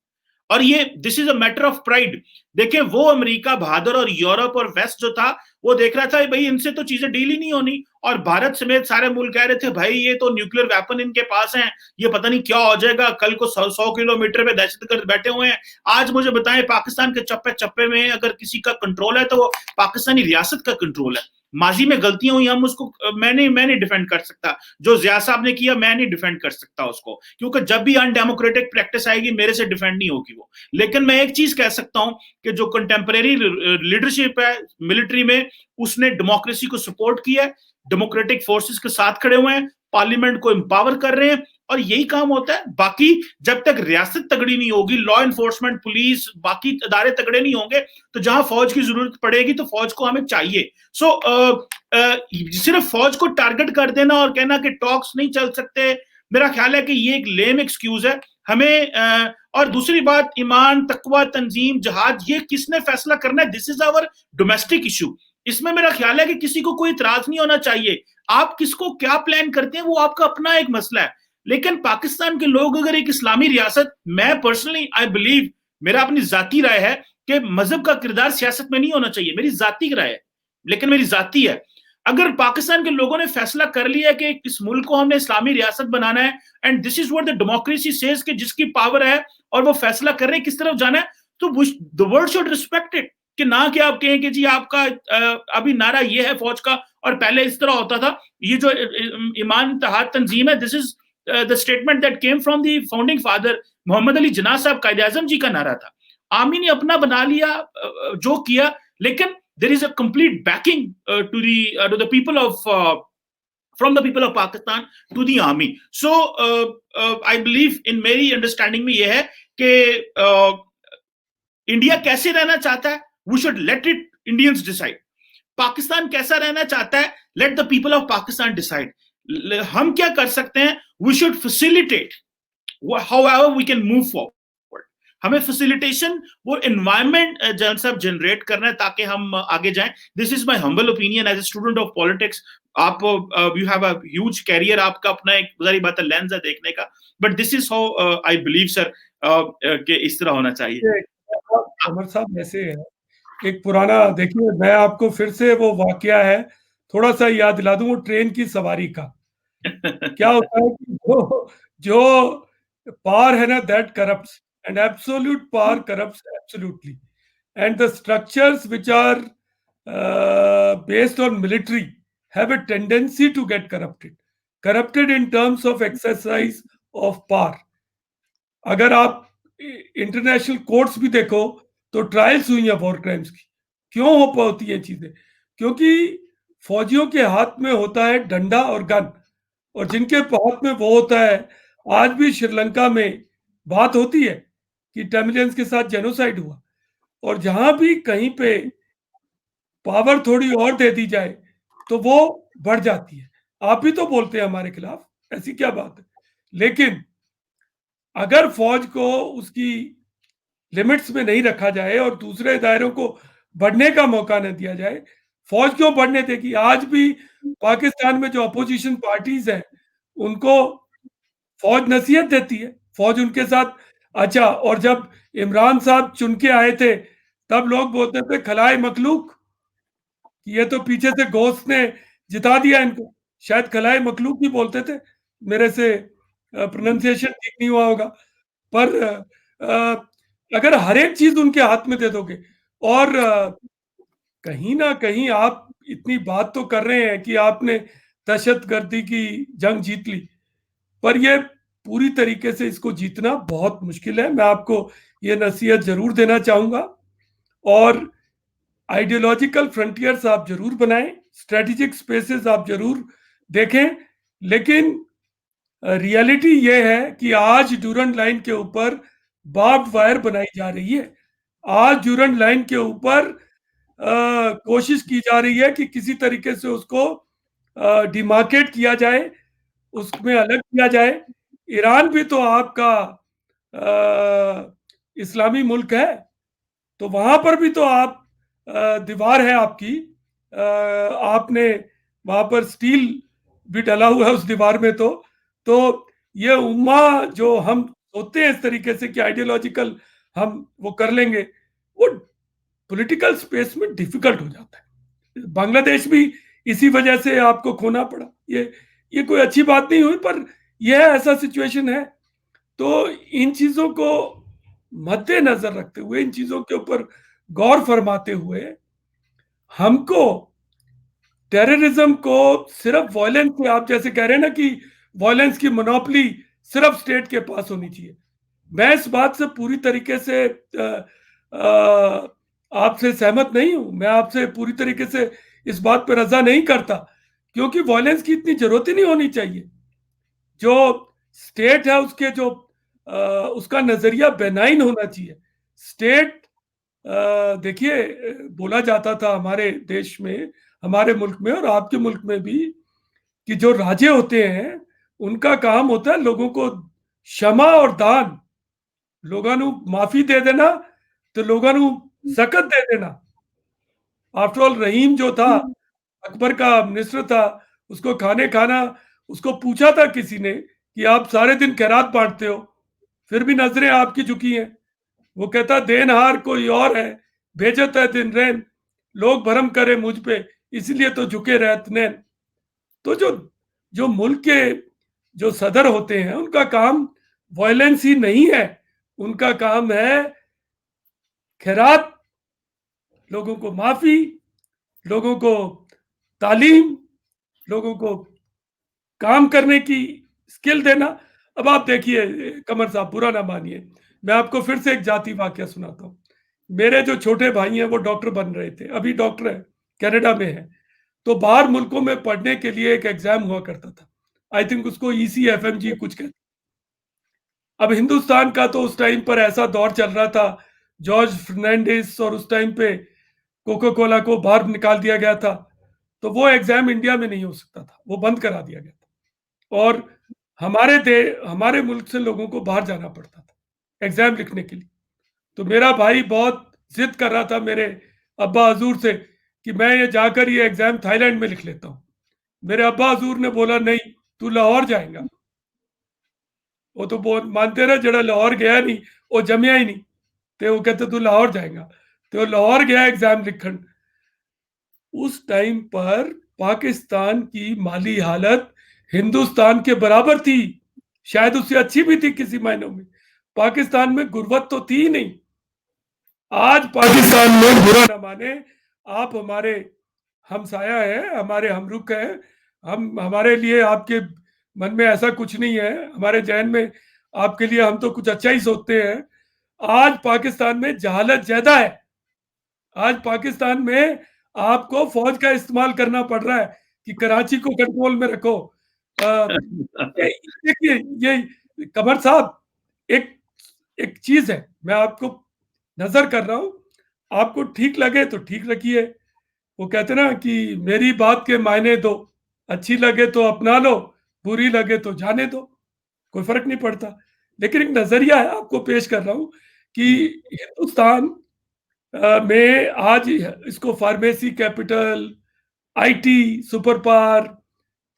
और ये this is a matter of pride. देखिए वो अमेरिका बहादुर और यूरोप और वेस्ट जो था वो देख रहा था भाई इनसे तो चीजें डील ही नहीं होनी, और भारत समेत सारे मुल्क कह रहे थे भाई ये तो न्यूक्लियर वेपन इनके पास है, ये पता नहीं क्या हो जाएगा, कल को 100 किलोमीटर पे दहशतगर्द बैठे हुए हैं। आज मुझे बताएं पाकिस्तान के चप्पे चप्पे में अगर किसी का कंट्रोल है तो वो पाकिस्तानी रियासत का कंट्रोल है। माजी में गलतियां हुई, हम उसको मैं नहीं डिफेंड कर सकता, जो जिया साहब ने किया मैं नहीं डिफेंड कर सकता उसको, क्योंकि जब भी अनडेमोक्रेटिक प्रैक्टिस आएगी मेरे से डिफेंड नहीं होगी वो। लेकिन मैं एक चीज कह सकता हूं कि जो कंटेम्परेरी लीडरशिप है मिलिट्री में, उसने डेमोक्रेसी को सपोर्ट किया है, डेमोक्रेटिक फोर्सेस के साथ खड़े हुए हैं, पार्लियामेंट को एम्पावर कर रहे हैं, और यही काम होता है। बाकी जब तक रियासत तगड़ी नहीं होगी, लॉ एनफोर्समेंट, पुलिस, बाकी अदारे तगड़े नहीं होंगे, तो जहां फौज की जरूरत पड़ेगी तो फौज को हमें चाहिए। सिर्फ फौज को टारगेट कर देना और कहना कि टॉक्स नहीं चल सकते, मेरा ख्याल है कि ये एक लेम एक्सक्यूज है हमें। और दूसरी बात, ईमान, तकवा, तंजीम, जहाद, ये किसने फैसला करना है? This is our domestic issue. इसमें मेरा ख्याल है कि किसी को कोई इतराज नहीं होना चाहिए। आप किसको क्या प्लान करते हैं वो आपका अपना एक मसला है। लेकिन पाकिस्तान के लोग अगर एक इस्लामी रियासत, मैं पर्सनली आई बिलीव, मेरा अपनी जाती राय है कि मजहब का किरदार सियासत में नहीं होना चाहिए, मेरी जाती राय है, लेकिन मेरी जाती है। अगर पाकिस्तान के लोगों ने फैसला कर लिया कि इस मुल्क को हमने इस्लामी रियासत बनाना है, and this is what the democracy says कि जिसकी पावर है और वो फैसला कर रहे हैं किस तरफ जाना है, तो the world should respect it. कि ना कि आप कहें कि जी आपका अभी नारा ये है फौज का और पहले इस तरह होता था। ये जो ईमान इत्तेहाद तंजीम है, this is the statement that came from the founding father Mohammad Ali Jinnah साहब, कायद आजम जी का नारा था। आर्मी ने अपना बना लिया, जो किया, लेकिन there is a complete backing to the people of from the people of Pakistan to the army. So I believe in मेरी understanding में ये है कि इंडिया कैसे रहना चाहता है, we should let it Indians decide. Pakistan कैसा रहना चाहता है, let the people of Pakistan decide. हम क्या कर सकते हैं, we should facilitate however we can move forward. हमें फैसिलिटेशन, वो एनवायरनमेंट जनरल साहब जनरेट करना है ताकि हम आगे जाएं। This is my humble opinion as a student of politics. आप you have a huge career, आपका अपना एक जारी बात है लेंस है देखने का, but this is how I believe sir कि इस तरह होना चाहिए। अमर साहब ऐसे है, एक पुराना, देखिए मैं आपको फिर से वो वाकया है थोड़ा सा याद दिला दूं, वो ट्रेन की सवारी का। क्या होता है कि जो पावर है ना, that corrupts, and absolute power corrupts absolutely, and the structures which are based on military have a tendency to get corrupted in terms of exercise of power. अगर आप इंटरनेशनल कोर्ट्स भी देखो तो ट्रायल्स हुई हैं war crimes की। क्यों हो पाती है चीजें? क्योंकि फौजियों के हाथ में होता है डंडा और गन, और जिनके हाथ में वो होता है, आज भी श्रीलंका में बात होती है कि टैमिलियंस के साथ जेनोसाइड हुआ, और जहां भी कहीं पे पावर थोड़ी और दे दी जाए तो वो बढ़ जाती है। आप भी तो बोलते हैं हमारे खिलाफ, ऐसी क्या बात है? लेकिन अगर फौज को उसकी लिमिट्स में नहीं रखा जाए और दूसरे दायरों को बढ़ने का मौका न दिया जाए, फौज क्यों बढ़ने देगी? आज भी पाकिस्तान में जो अपोजिशन पार्टीज हैं उनको फौज नसीहत देती है, फौज उनके साथ। अच्छा, और जब इमरान साहब चुन के आए थे तब लोग बोलते थे खलाए मखलूक, ये तो पीछे से गोश्त ने जिता दिया इनको। शायद खलाए मखलूक ही बोलते थे, मेरे से प्रोनाउंसिएशन ठीक नहीं हुआ होगा। पर अगर हर एक चीज उनके हाथ में दे दोगे, और कहीं ना कहीं आप इतनी बात तो कर रहे हैं कि आपने दहशतगर्दी की जंग जीत ली, पर ये पूरी तरीके से इसको जीतना बहुत मुश्किल है। मैं आपको ये नसीहत जरूर देना चाहूंगा, और आइडियोलॉजिकल फ्रंटियर्स आप जरूर बनाएं, स्ट्रेटेजिक स्पेसेस आप जरूर देखें, लेकिन रियलिटी ये है कि आज ड्यूरंड लाइन के ऊपर बार्ब वायर बनाई जा रही है। आज ड्यूरंड लाइन के ऊपर कोशिश की जा रही है कि किसी तरीके से उसको डिमार्केट किया जाए, उसमें अलग किया जाए। ईरान भी तो आपका इस्लामी मुल्क है, तो वहां पर भी तो आप दीवार है आपकी, आपने वहां पर स्टील भी डला हुआ है उस दीवार में। तो ये उम्मा जो हम सोचते हैं इस तरीके से कि आइडियोलॉजिकल हम वो कर लेंगे, वो पॉलिटिकल स्पेस में डिफिकल्ट हो जाता है। बांग्लादेश भी इसी वजह से आपको खोना पड़ा। ये कोई अच्छी बात नहीं हुई, पर यह ऐसा सिचुएशन है। तो इन चीजों को मद्देनजर रखते हुए, इन चीजों के ऊपर गौर फरमाते हुए, हमको टेररिज्म को सिर्फ वायलेंस से, आप जैसे कह रहे हैं ना कि वायलेंस की मोनोपोली सिर्फ स्टेट के पास होनी चाहिए, मैं इस बात से पूरी तरीके से आपसे सहमत नहीं हूं। मैं आपसे पूरी तरीके से इस बात पर रजा नहीं करता, क्योंकि वायलेंस की इतनी जरूरत ही नहीं होनी चाहिए। जो स्टेट है उसके जो उसका नजरिया बेनाइन होना चाहिए। स्टेट, देखिए बोला जाता था हमारे देश में, हमारे मुल्क में और आपके मुल्क में भी, कि जो राजे होते हैं उनका काम होता है लोगों को क्षमा और दान, लोगों को माफी दे देना, तो लोगों को ज़कत दे देना। आफ्टर ऑल रहीम जो था, अकबर का मिनिस्टर था, उसको खाना, उसको पूछा था किसी ने कि आप सारे दिन खैरात बांटते हो, फिर भी नजरें आपकी झुकी हैं। वो कहता देनहार कोई और है, भेजत है दिन रैन, लोग भरम करे मुझ पे, इसलिए तो झुके रहत नैन। तो जो जो मुल्क के जो सदर होते हैं उनका काम वायलेंस ही नहीं है, उनका काम है खैरात, लोगों को माफी, लोगों को तालीम, लोगों को काम करने की स्किल देना। अब आप देखिए कमर साहब, बुरा ना मानिए, मैं आपको फिर से एक जाति वाकया सुनाता हूँ। मेरे जो छोटे भाई हैं वो डॉक्टर बन रहे थे, अभी डॉक्टर है, कनाडा में है। तो बाहर मुल्कों में पढ़ने के लिए एक एग्जाम हुआ करता था, आई थिंक उसको ECFMG कुछ कहते। अब हिंदुस्तान का तो उस टाइम पर ऐसा दौर चल रहा था, जॉर्ज फर्नांडिस, और उस टाइम पे कोका कोला को बाहर निकाल दिया गया था, तो वो एग्जाम इंडिया में नहीं हो सकता था, वो बंद करा दिया गया था। और हमारे मुल्क से लोगों को बाहर जाना पड़ता था एग्जाम लिखने के लिए। तो मेरा भाई बहुत जिद कर रहा था मेरे अब्बा हजूर से कि मैं ये जाकर ये एग्जाम थाईलैंड में लिख लेता हूँ। मेरे अब्बा हजूर ने बोला नहीं, तू लाहौर जाएगा। वो तो बहुत मानते रहे, जड़ा लाहौर गया नहीं वो जमया ही नहीं, तो वो कहते तू लाहौर जाएगा। तो लाहौर गया एग्जाम लिखन। उस टाइम पर पाकिस्तान की माली हालत हिंदुस्तान के बराबर थी, शायद उससे अच्छी भी थी किसी मायनों में। पाकिस्तान में गुर्बत तो थी ही नहीं। आज पाकिस्तान में, बुरा ना माने, आप हमारे हमसाया है, हमारे हमरुख है, हमारे लिए आपके मन में ऐसा कुछ नहीं है, हमारे जहन में आपके लिए हम तो कुछ अच्छा ही सोचते हैं। आज पाकिस्तान में जहालत ज्यादा है। आज पाकिस्तान में आपको फौज का इस्तेमाल करना पड़ रहा है कि कराची को कंट्रोल में रखो। देखिए ये कमर साहब, एक एक चीज है, मैं आपको नजर कर रहा हूं, आपको ठीक लगे तो ठीक रखिए। वो कहते ना कि मेरी बात के मायने दो, अच्छी लगे तो अपना लो, बुरी लगे तो जाने दो, कोई फर्क नहीं पड़ता। लेकिन एक नजरिया है, आपको पेश कर रहा हूं कि हिंदुस्तान में आज इसको pharmacy capital, IT super power,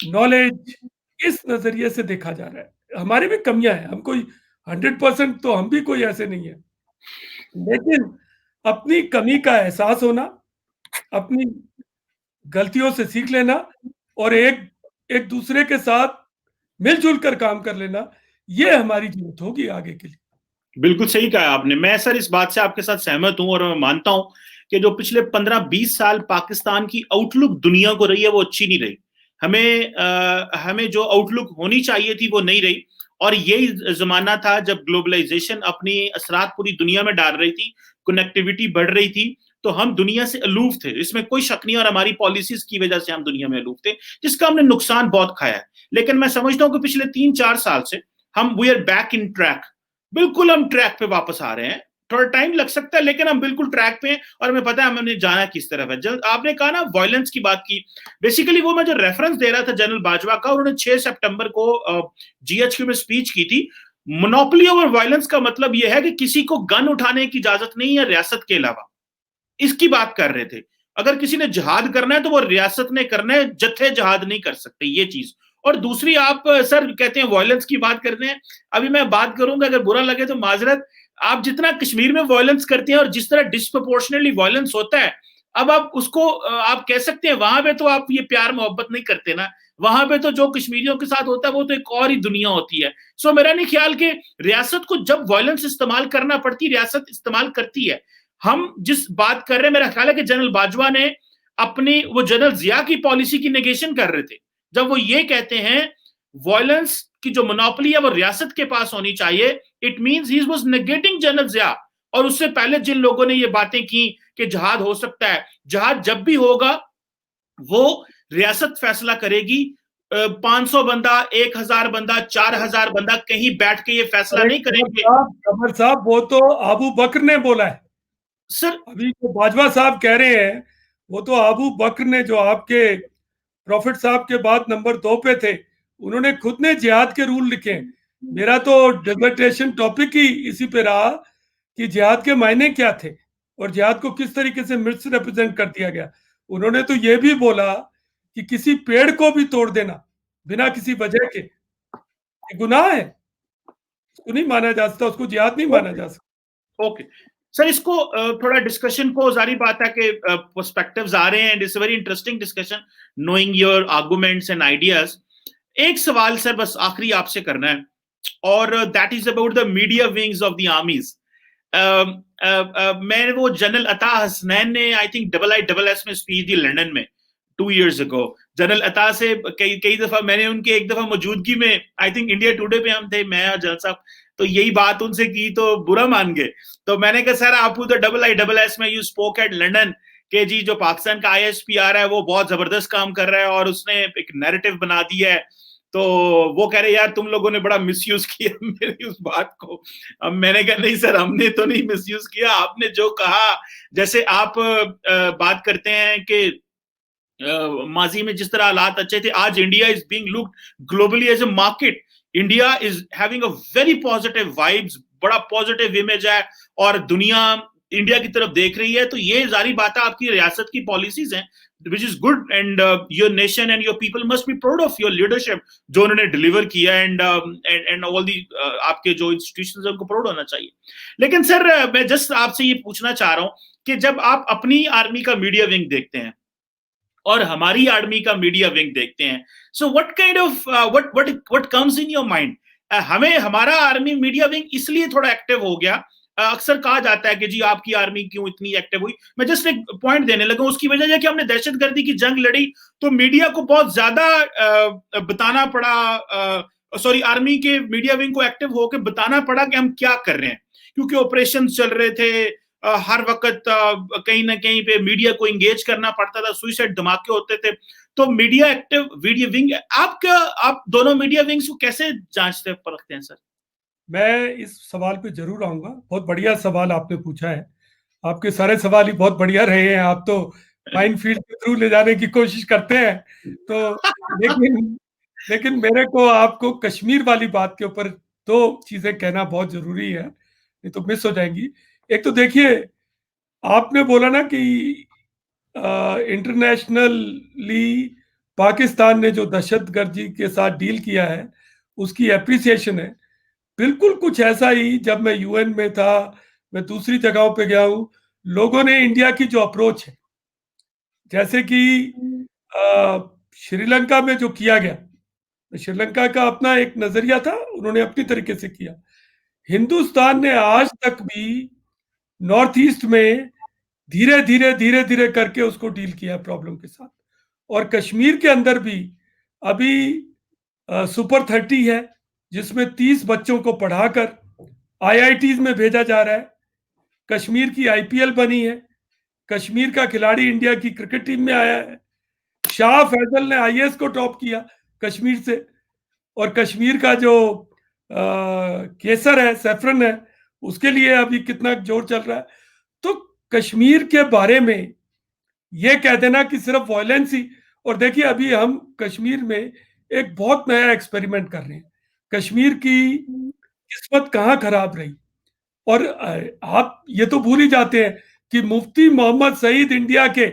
knowledge, इस नजरिए से देखा जा रहा है। हमारी भी कमियां हैं, हम कोई 100% तो हम भी कोई ऐसे नहीं है, लेकिन अपनी कमी का एहसास होना, अपनी गलतियों से सीख लेना, और एक एक दूसरे के साथ मिलजुल कर काम कर लेना, ये हमारी जरूरत होगी आगे के लिए। बिल्कुल सही कहा आपने। मैं सर इस बात से आपके साथ सहमत हूं, और मैं मानता हूं कि जो पिछले 15-20 साल पाकिस्तान की आउटलुक दुनिया को रही है वो अच्छी नहीं रही। हमें जो आउटलुक होनी चाहिए थी वो नहीं रही, और यही जमाना था जब ग्लोबलाइजेशन अपनी असरात पूरी दुनिया में डाल रही थी, कनेक्टिविटी बढ़ रही थी, तो हम दुनिया से अलूफ थे, इसमें कोई शक नहीं, और हमारी पॉलिसीज की वजह से हम दुनिया में अलूफ थे, जिसका हमने नुकसान बहुत खाया है। लेकिन मैं समझता हूं कि पिछले 3-4 साल से हम we are back in track, बिल्कुल हम ट्रैक पे वापस आ रहे हैं। थोड़ा टाइम लग सकता है लेकिन हम बिल्कुल ट्रैक पे हैं, और हमें पता है हमने जाना किस तरफ है। जब आपने कहा ना वायलेंस की बात की, बेसिकली वो मैं जो रेफरेंस दे रहा था जनरल बाजवा का, उन्होंने 6 सितंबर को GHQ में स्पीच की थी। मोनोपोली ओवर वायलेंस का मतलब यह है कि किसी को गन उठाने की इजाजत नहीं है रियासत के अलावा, इसकी बात कर रहे थे। अगर किसी ने जिहाद करना है तो वो रियासत ने करना है, जत्थे जिहाद नहीं कर सकते, ये चीज। और दूसरी, आप सर कहते हैं वायलेंस की बात करते हैं, अभी मैं बात करूंगा, अगर बुरा लगे तो माजरत, आप जितना कश्मीर में वायलेंस करते हैं और जिस तरह डिस्प्रोपोर्शनली वायलेंस होता है, अब आप उसको आप कह सकते हैं वहां पे तो आप ये प्यार मोहब्बत नहीं करते ना, वहां पे तो जो कश्मीरियों के साथ होता है वो तो एक और ही दुनिया होती है। सो मेरा नहीं ख्याल कि रियासत को जब वायलेंस इस्तेमाल करना पड़ती, रियासत इस्तेमाल करती है। हम जिस बात कर रहे हैं, मेरा ख्याल है कि जनरल बाजवा ने अपनी, वो जनरल जिया की पॉलिसी की नेगेशन कर रहे थे, जब वो ये कहते हैं वायलेंस की जो मोनोपोली है वो रियासत के पास होनी चाहिए, it means he was negating general Zia. और उससे पहले जिन लोगों ने ये बातें की कि जहाद हो सकता है, जहाद जब भी होगा वो रियासत फैसला करेगी। 500 बंदा, 1000 बंदा, 4000 बंदा कहीं बैठ के ये फैसला नहीं करेंगे। कमर साहब, वो तो अबू बकर ने बोला है सर। अभी जो बाजवा साहब कह रहे हैं, वो तो अबू बकर ने, जो आपके प्रॉफिट साहब के बाद नंबर 2 पे थे, उन्होंने खुद ने जिहाद के रूल लिखे। मेरा तो डिसर्टेशन टॉपिक ही इसी पे रहा कि जिहाद के मायने क्या थे और जिहाद को किस तरीके से मिस रिप्रेजेंट कर दिया गया। उन्होंने तो ये भी बोला कि किसी पेड़ को भी तोड़ देना बिना किसी वजह के गुनाह है, उसको नहीं माना जा सकता, उसको जिहाद नहीं माना जा सकता। ओके सर इसको थोड़ा डिस्कशन को, जारी बात है कि पर्सपेक्टिव्स आ रहे हैं and it's a very interesting discussion knowing your arguments and ideas. एक सवाल सर बस आखिरी आपसे करना है, और that is about the media wings of the armies. मैं वो जनरल अता हसनैन ने आई थिंक IISS में स्पीच दी लंदन में 2 years ago। जनरल अता से कई दफा मैंने उनके एक दफा मौजूदगी में आई थिंक इंडिया टुडे पे हम थे, मैं और जनरल साहब, तो यही बात उनसे की तो बुरा मान गए। तो मैंने कहा सर आप तो IISS में यू स्पोक एट लंदन कि जी जो पाकिस्तान का ISP आ रहा है वो बहुत जबरदस्त काम कर रहा है और उसने एक नैरेटिव बना दिया है। तो वो कह रहे यार तुम लोगों ने बड़ा मिसयूज किया मेरी उस बात को। अब मैंने कहा नहीं सर हमने तो नहीं मिसयूज किया, आपने जो कहा, जैसे आप बात करते हैं कि माजी में जिस तरह हालात अच्छे थे, आज India is being looked globally as a market. India is having a very positive vibes, बड़ा पॉजिटिव इमेज है और दुनिया इंडिया की तरफ देख रही है। तो ये जारी बात है आपकी रियासत की पॉलिसीज हैं which is good, and your nation and your people must be proud of your leadership जो उन्होंने डिलीवर किया, and all the आपके जो इंस्टीट्यूशंस हैं उनको प्राउड होना चाहिए। लेकिन सर मैं जस्ट आपसे ये पूछना चाह रहा हूं कि जब आप अपनी आर्मी का मीडिया विंग देखते हैं और हमारी आर्मी का मीडिया विंग देखते हैं, so what kind of what comes in your mind? हमें हमारा आर्मी मीडिया विंग इसलिए थोड़ा एक्टिव हो गया, अक्सर कहा जाता है कि जी आपकी आर्मी क्यों इतनी एक्टिव हुई। मैं जस्ट एक पॉइंट देने लगा, उसकी वजह है कि हमने दहशतगर्दी की जंग लड़ी तो मीडिया को बहुत ज्यादा बताना पड़ा, सॉरी आर्मी के मीडिया विंग को एक्टिव होकर बताना पड़ा कि हम क्या कर रहे हैं, क्योंकि ऑपरेशन चल रहे थे, हर वक्त कहीं ना कहीं पे मीडिया को एंगेज करना पड़ता था, सुइसाइड धमाके होते थे। तो मीडिया एक्टिव मीडिया विंग, आप दोनों मीडिया विंग्स को कैसे जांचते परखते हैं सर? मैं इस सवाल पे जरूर आऊंगा, बहुत बढ़िया सवाल आपने पूछा है। आपके सारे सवाल ही बहुत बढ़िया रहे हैं, आप तो माइन फील्ड के थ्रू ले जाने की कोशिश करते हैं। तो लेकिन मेरे को आपको कश्मीर वाली बात के ऊपर दो चीजें कहना बहुत जरूरी है, नहीं तो मिस हो जाएंगी। एक तो देखिए, आपने बोला ना कि इंटरनेशनली पाकिस्तान ने जो दहशतगर्दी के साथ डील किया है उसकी एप्रिसिएशन है। बिल्कुल कुछ ऐसा ही जब मैं UN में था, मैं दूसरी जगहों पे गया हूं, लोगों ने इंडिया की जो अप्रोच है, जैसे कि श्रीलंका में जो किया गया, श्रीलंका का अपना एक नजरिया था, उन्होंने अपनी तरीके से किया। हिंदुस्तान ने आज तक भी नॉर्थ ईस्ट में धीरे धीरे करके उसको डील किया प्रॉब्लम के साथ। और कश्मीर के अंदर भी अभी सुपर 30 है जिसमें 30 बच्चों को पढ़ाकर IITs में भेजा जा रहा है। कश्मीर की IPL बनी है, कश्मीर का खिलाड़ी इंडिया की क्रिकेट टीम में आया है। शाह फैजल ने IAS को टॉप किया कश्मीर से। और कश्मीर का जो केसर है, सैफरन है, उसके लिए अभी कितना जोर चल रहा है। तो कश्मीर के बारे में ये कह देना कि सिर्फ वायलेंस ही, और देखिए अभी हम कश्मीर में एक बहुत नया एक्सपेरिमेंट कर रहे हैं। कश्मीर की किस्मत कहाँ खराब रही, और आप ये तो भूल ही जाते हैं कि मुफ्ती मोहम्मद सईद इंडिया के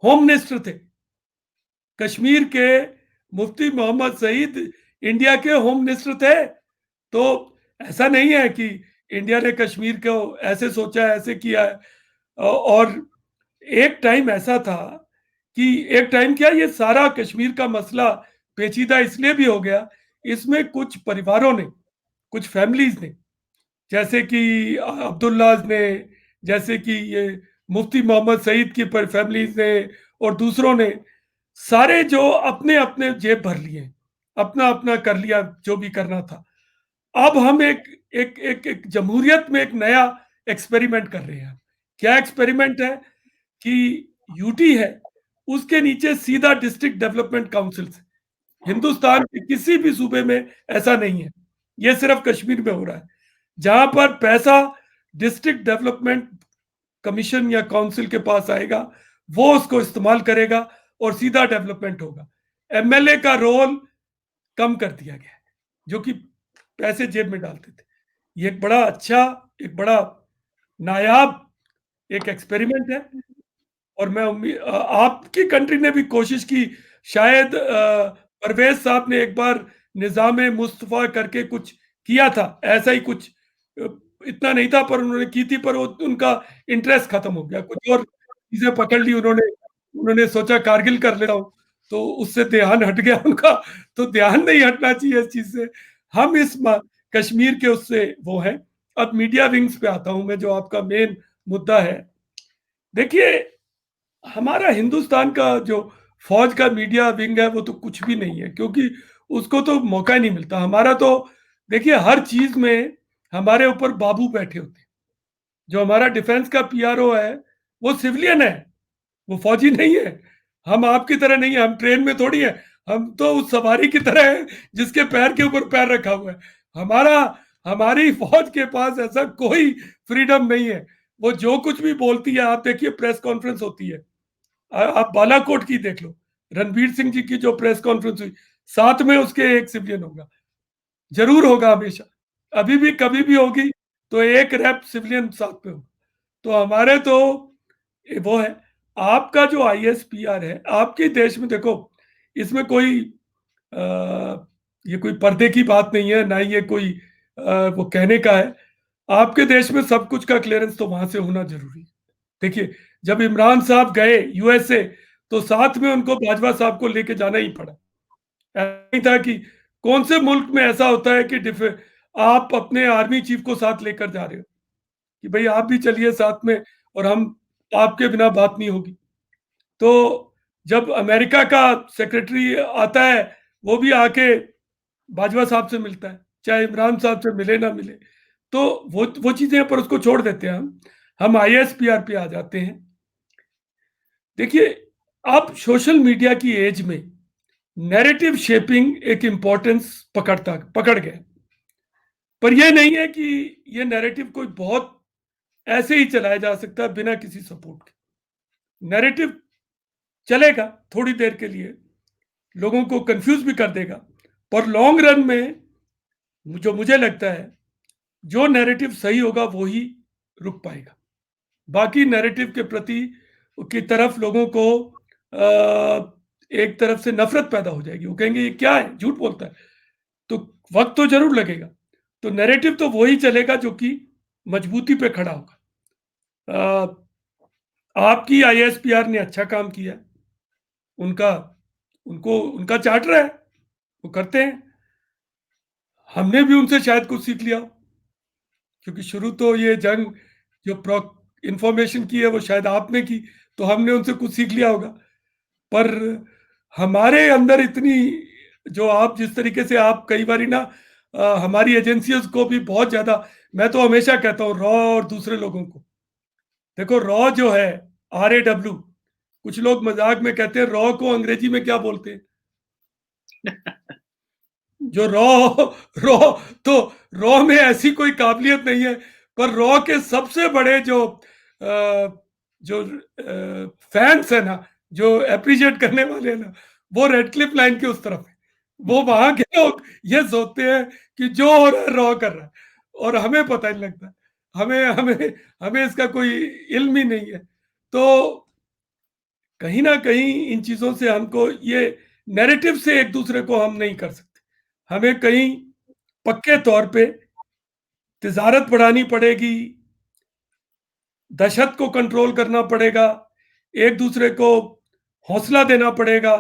होम मिनिस्टर थे। कश्मीर के मुफ्ती मोहम्मद सईद इंडिया के होम मिनिस्टर थे। तो ऐसा नहीं है कि इंडिया ने कश्मीर को ऐसे सोचा है, ऐसे किया है। और एक टाइम ऐसा था कि एक टाइम क्या, ये सारा कश्मीर का मसला पेचीदा इसलिए भी हो गया, इसमें कुछ परिवारों ने, कुछ फैमिलीज ने, जैसे कि अब्दुल्लाज ने, जैसे कि ये मुफ्ती मोहम्मद सईद की फैमिलीज ने और दूसरों ने, सारे जो अपने अपने जेब भर लिए, अपना अपना कर लिया जो भी करना था। अब हम एक एक एक, एक जमहूरियत में एक नया एक्सपेरिमेंट कर रहे हैं। क्या एक्सपेरिमेंट है कि यूटी है, उसके नीचे सीधा डिस्ट्रिक्ट डेवलपमेंट काउंसिल से। हिंदुस्तान के किसी भी सूबे में ऐसा नहीं है, ये सिर्फ कश्मीर में हो रहा है। जहां पर पैसा डिस्ट्रिक्ट डेवलपमेंट कमीशन या काउंसिल के पास आएगा, वो उसको इस्तेमाल करेगा और सीधा डेवलपमेंट होगा। MLA का रोल कम कर दिया गया है, जो कि पैसे जेब में डालते थे। ये एक बड़ा अच्छा, एक बड़ा नायाब एक एक्सपेरिमेंट है। और मैं आपकी कंट्री ने भी कोशिश की, शायद परवेज साहब ने एक बार निजाम मुस्तफा करके कुछ किया था, ऐसा ही कुछ इतना नहीं था, पर उन्होंने की थी, पर वो उनका इंटरेस्ट खत्म हो गया, कुछ और चीजें पकड़ ली उन्होंने। उन्होंने सोचा कारगिल कर लेता हूँ, तो उससे ध्यान हट गया उनका। तो ध्यान नहीं हटना चाहिए इस चीज से। हम कश्मीर के उससे वो है। अब मीडिया विंग्स पे आता हूं मैं, जो आपका मेन मुद्दा है। देखिए, हमारा हिंदुस्तान का जो फौज का मीडिया विंग है वो तो कुछ भी नहीं है, क्योंकि उसको तो मौका ही नहीं मिलता। हमारा तो देखिए, हर चीज में हमारे ऊपर बाबू बैठे होते हैं। जो हमारा डिफेंस का पीआरओ है वो सिविलियन है, वो फौजी नहीं है। हम आपकी तरह नहीं है, हम ट्रेन में थोड़ी है। हम तो उस सवारी की तरह है जिसके पैर के ऊपर पैर रखा हुआ है। हमारा हमारी फौज के पास ऐसा कोई फ्रीडम नहीं है। वो जो कुछ भी बोलती है, आप देखिए प्रेस कॉन्फ्रेंस होती है, आप बालाकोट की देख लो, रणवीर सिंह जी की जो प्रेस कॉन्फ्रेंस हुई, साथ में उसके एक सिविलियन होगा, जरूर होगा हमेशा। अभी भी कभी भी होगी तो एक रैप सिविलियन साथ में होगा। तो हमारे तो वो है। आपका जो आईएसपीआर है आपके देश में, देखो इसमें कोई ये कोई पर्दे की बात नहीं है, ना ही ये कोई वो कहने का है। आपके देश में सब कुछ का क्लियरेंस तो वहां से होना जरूरी है। देखिए, जब इमरान साहब गए यूएसए, तो साथ में उनको बाजवा साहब को लेके जाना ही पड़ा। ऐसा नहीं था कि कौन से मुल्क में ऐसा होता है कि आप अपने आर्मी चीफ को साथ लेकर जा रहे हो कि भाई आप भी चलिए साथ में, और हम आपके बिना बात नहीं होगी। तो जब अमेरिका का सेक्रेटरी आता है, वो भी आके बाजवा साहब से मिलता है, चाहे इमरान साहब से मिले ना मिले। तो वो चीजें पर उसको छोड़ देते हैं हम आईएसपीआर पे आ जाते हैं। देखिए, आप सोशल मीडिया की एज में नैरेटिव शेपिंग एक इंपॉर्टेंस पकड़ गए। पर यह नहीं है कि ये नैरेटिव कोई बहुत ऐसे ही चलाया जा सकता है बिना किसी सपोर्ट के। नैरेटिव चलेगा थोड़ी देर के लिए, लोगों को कंफ्यूज भी कर देगा, पर लॉन्ग रन में जो मुझे लगता है, जो नैरेटिव सही होगा वो ही रुक पाएगा। बाकी नैरेटिव के प्रति की तरफ लोगों को एक तरफ से नफरत पैदा हो जाएगी। वो कहेंगे ये क्या है, झूठ बोलता है। तो वक्त तो जरूर लगेगा। तो नैरेटिव तो वही चलेगा जो कि मजबूती पे खड़ा होगा। आपकी आईएसपीआर ने अच्छा काम किया, उनका उनका चार्टर है, वो करते हैं। हमने भी उनसे शायद कुछ सीख लिया, क्योंकि शुरू तो ये जंग जो इंफॉर्मेशन की है वो शायद आपने की, तो हमने उनसे कुछ सीख लिया होगा। पर हमारे अंदर इतनी, जो आप जिस तरीके से आप कई बार ना हमारी एजेंसियों को भी बहुत ज्यादा, मैं तो हमेशा कहता हूँ रॉ और दूसरे लोगों को, देखो रॉ जो है RAW, कुछ लोग मजाक में कहते हैं रॉ को अंग्रेजी में क्या बोलते हैं, जो रॉ तो रॉ में ऐसी कोई काबिलियत नहीं है। पर रॉ के सबसे बड़े जो फैंस है ना, जो अप्रिशिएट करने वाले हैं ना, वो रेड क्लिफ लाइन के उस तरफ है। वो वहां के लोग ये सोचते हैं कि जो हो रहा है रॉ कर रहा है, और हमें पता नहीं लगता। हमें हमें हमें इसका कोई इल्म ही नहीं है। तो कहीं ना कहीं इन चीजों से हमको, ये नैरेटिव से एक दूसरे को हम नहीं कर सकते। हमें कहीं पक्के तौर पे तिजारत बढ़ानी पड़ेगी, दहशत को कंट्रोल करना पड़ेगा, एक दूसरे को हौसला देना पड़ेगा,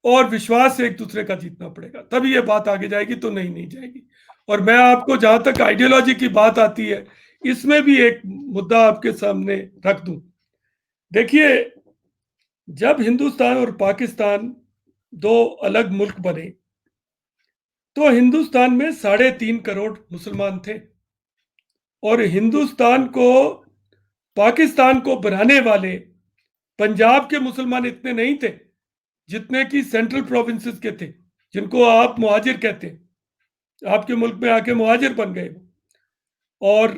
और विश्वास से एक दूसरे का जीतना पड़ेगा, तभी ये बात आगे जाएगी, तो नहीं जाएगी। और मैं आपको, जहां तक आइडियोलॉजी की बात आती है, इसमें भी एक मुद्दा आपके सामने रख दूं। देखिए, जब हिंदुस्तान और पाकिस्तान दो अलग मुल्क बने, तो हिंदुस्तान में 3.5 करोड़ मुसलमान थे, और हिंदुस्तान को, पाकिस्तान को बनाने वाले पंजाब के मुसलमान इतने नहीं थे जितने कि सेंट्रल प्रोविंसेस के थे, जिनको आप मुहाजिर कहते हैं। आपके मुल्क में आके मुहाजिर बन गए, और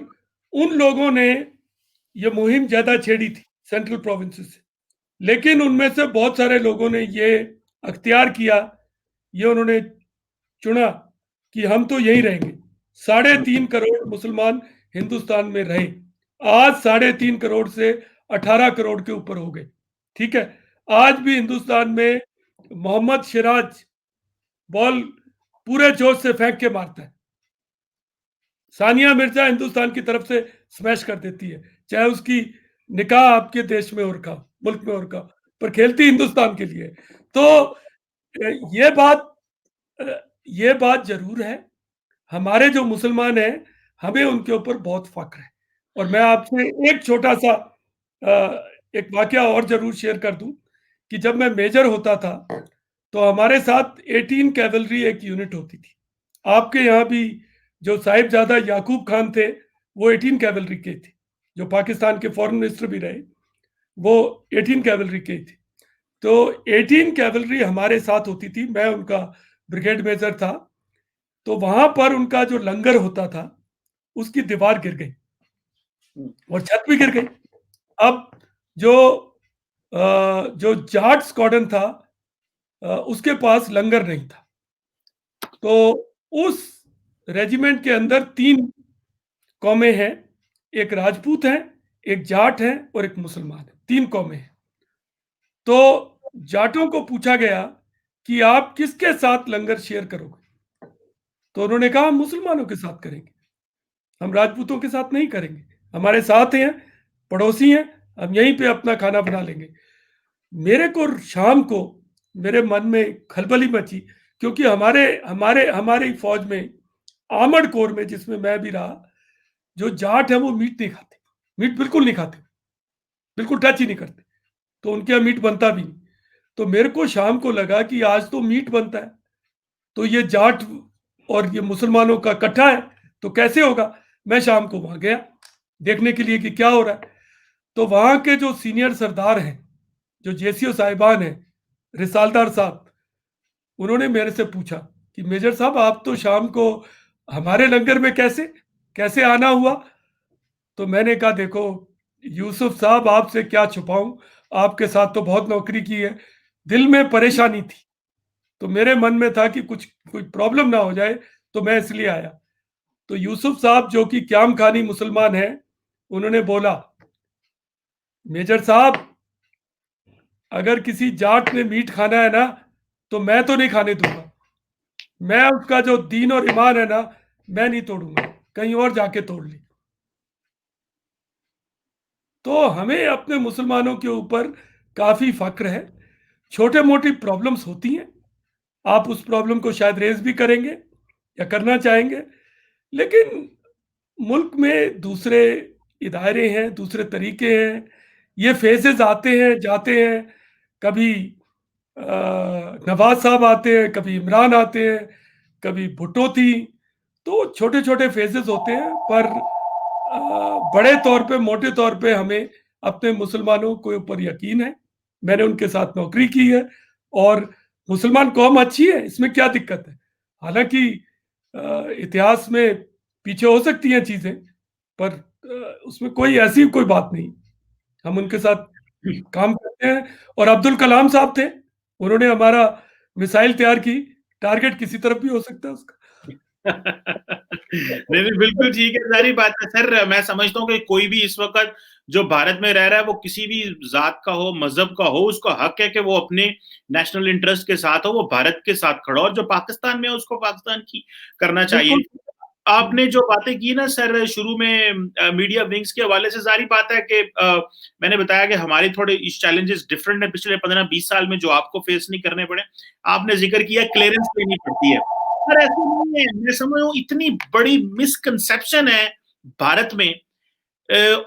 उन लोगों ने ये मुहिम ज्यादा छेड़ी थी सेंट्रल प्रोविंसेस से। लेकिन उनमें से बहुत सारे लोगों ने ये अख्तियार किया, ये उन्होंने चुना कि हम तो यहीं रहेंगे। 3.5 करोड़ मुसलमान हिंदुस्तान में रहे। आज 3.5 करोड़ से 18 करोड़ के ऊपर हो गए। ठीक है, आज भी हिंदुस्तान में मोहम्मद सिराज बॉल पूरे जोश से फेंक के मारता है। सानिया मिर्जा हिंदुस्तान की तरफ से स्मैश कर देती है, चाहे उसकी निकाह आपके देश में और का मुल्क में और का, पर खेलती हिंदुस्तान के लिए। तो ये बात ये बात जरूर है, हमारे जो मुसलमान हैं हमें उनके ऊपर बहुत फख्र है। और मैं आपसे एक छोटा सा एक वाकया और जरूर शेयर कर दूं कि जब मैं मेजर होता था तो हमारे साथ 18 कैवलरी एक यूनिट होती थी। आपके यहाँ भी जो साहिबजादा याकूब खान थे वो 18 कैवलरी के थे, जो पाकिस्तान के फॉरेन मिनिस्टर भी रहे वो 18 कैवलरी के थे। तो 18 कैवलरी हमारे साथ होती थी, मैं उनका ब्रिगेड मेजर था। तो वहां पर उनका जो लंगर होता था उसकी दीवार गिर गई और छत भी गिर गई। अब जो जो जाट स्क्वाड्रन था उसके पास लंगर नहीं था। तो उस रेजिमेंट के अंदर 3 कौमें हैं, एक राजपूत है, एक जाट है और एक मुसलमान है, 3 कौमें हैं। तो जाटों को पूछा गया कि आप किसके साथ लंगर शेयर करोगे? तो उन्होंने कहा हम मुसलमानों के साथ करेंगे, हम राजपूतों के साथ नहीं करेंगे, हमारे साथ हैं, पड़ोसी हैं, हम यहीं पे अपना खाना बना लेंगे। मेरे को शाम को मेरे मन में खलबली मची, क्योंकि हमारे हमारे हमारी फौज में आर्मर्ड कोर में जिसमें मैं भी रहा, जो जाट है वो मीट नहीं खाते, मीट बिल्कुल नहीं खाते, बिल्कुल टच ही नहीं करते, तो उनके यहाँ मीट बनता भी नहीं। तो मेरे को शाम को लगा कि आज तो मीट बनता है, तो ये जाट और ये मुसलमानों का इकट्ठा है तो कैसे होगा। मैं शाम को वहां गया देखने के लिए कि क्या हो रहा है। तो वहां के जो सीनियर सरदार हैं, जो जेसीओ साहिबान हैं, रिसालदार साहब, उन्होंने मेरे से पूछा कि मेजर साहब आप तो शाम को हमारे लंगर में कैसे कैसे आना हुआ? तो मैंने कहा देखो यूसुफ साहब, आपसे क्या छुपाऊं, आपके साथ तो बहुत नौकरी की है, दिल में परेशानी थी, तो मेरे मन में था कि कुछ कोई प्रॉब्लम ना हो जाए, तो मैं इसलिए आया। तो यूसुफ साहब जो कि क्याम खानी मुसलमान है, उन्होंने बोला मेजर साहब अगर किसी जाट ने मीट खाना है ना तो मैं तो नहीं खाने दूंगा, मैं उसका जो दीन और ईमान है ना मैं नहीं तोड़ूंगा, कहीं और जाके तोड़ ले। तो हमें अपने मुसलमानों के ऊपर काफी फक्र है। छोटे मोटी प्रॉब्लम्स होती हैं, आप उस प्रॉब्लम को शायद रेज भी करेंगे या करना चाहेंगे, लेकिन मुल्क में दूसरे इदारे हैं, दूसरे तरीके हैं, ये फेजेस आते हैं जाते हैं, कभी नवाज साहब आते हैं, कभी इमरान आते हैं, कभी भुट्टो थी, तो छोटे छोटे फेजेस होते हैं, पर बड़े तौर पे मोटे तौर पे हमें अपने मुसलमानों के ऊपर यकीन है। मैंने उनके साथ नौकरी की है और मुसलमान कौम अच्छी है, इसमें क्या दिक्कत है। हालांकि इतिहास में पीछे हो सकती हैं चीजें, पर उसमें कोई ऐसी कोई बात नहीं, हम उनके साथ काम करते हैं। और अब्दुल कलाम साहब थे, उन्होंने हमारा मिसाइल तैयार की, टारगेट किसी तरफ भी हो सकता है उसका। नहीं नहीं बिल्कुल ठीक है, सारी बात है सर। मैं समझता हूँ कि कोई भी इस वक्त जो भारत में रह रहा है वो किसी भी जात का हो, मजहब का हो, उसका हक है कि वो अपने नेशनल इंटरेस्ट के साथ हो, वो भारत के साथ खड़ा हो, और जो पाकिस्तान में है उसको पाकिस्तान की करना चाहिए। आपने जो बातें की ना सर शुरू में मीडिया विंग्स के हवाले से, सारी बात है कि मैंने बताया कि हमारे थोड़े चैलेंजेस डिफरेंट है पिछले 15-20 साल में, जो आपको फेस नहीं करने पड़े। आपने जिक्र किया क्लियरेंस लेनी पड़ती है, पर ऐसा नहीं है। मैं समझ रहा हूँ इतनी बड़ी मिसकंसेप्शन है भारत में,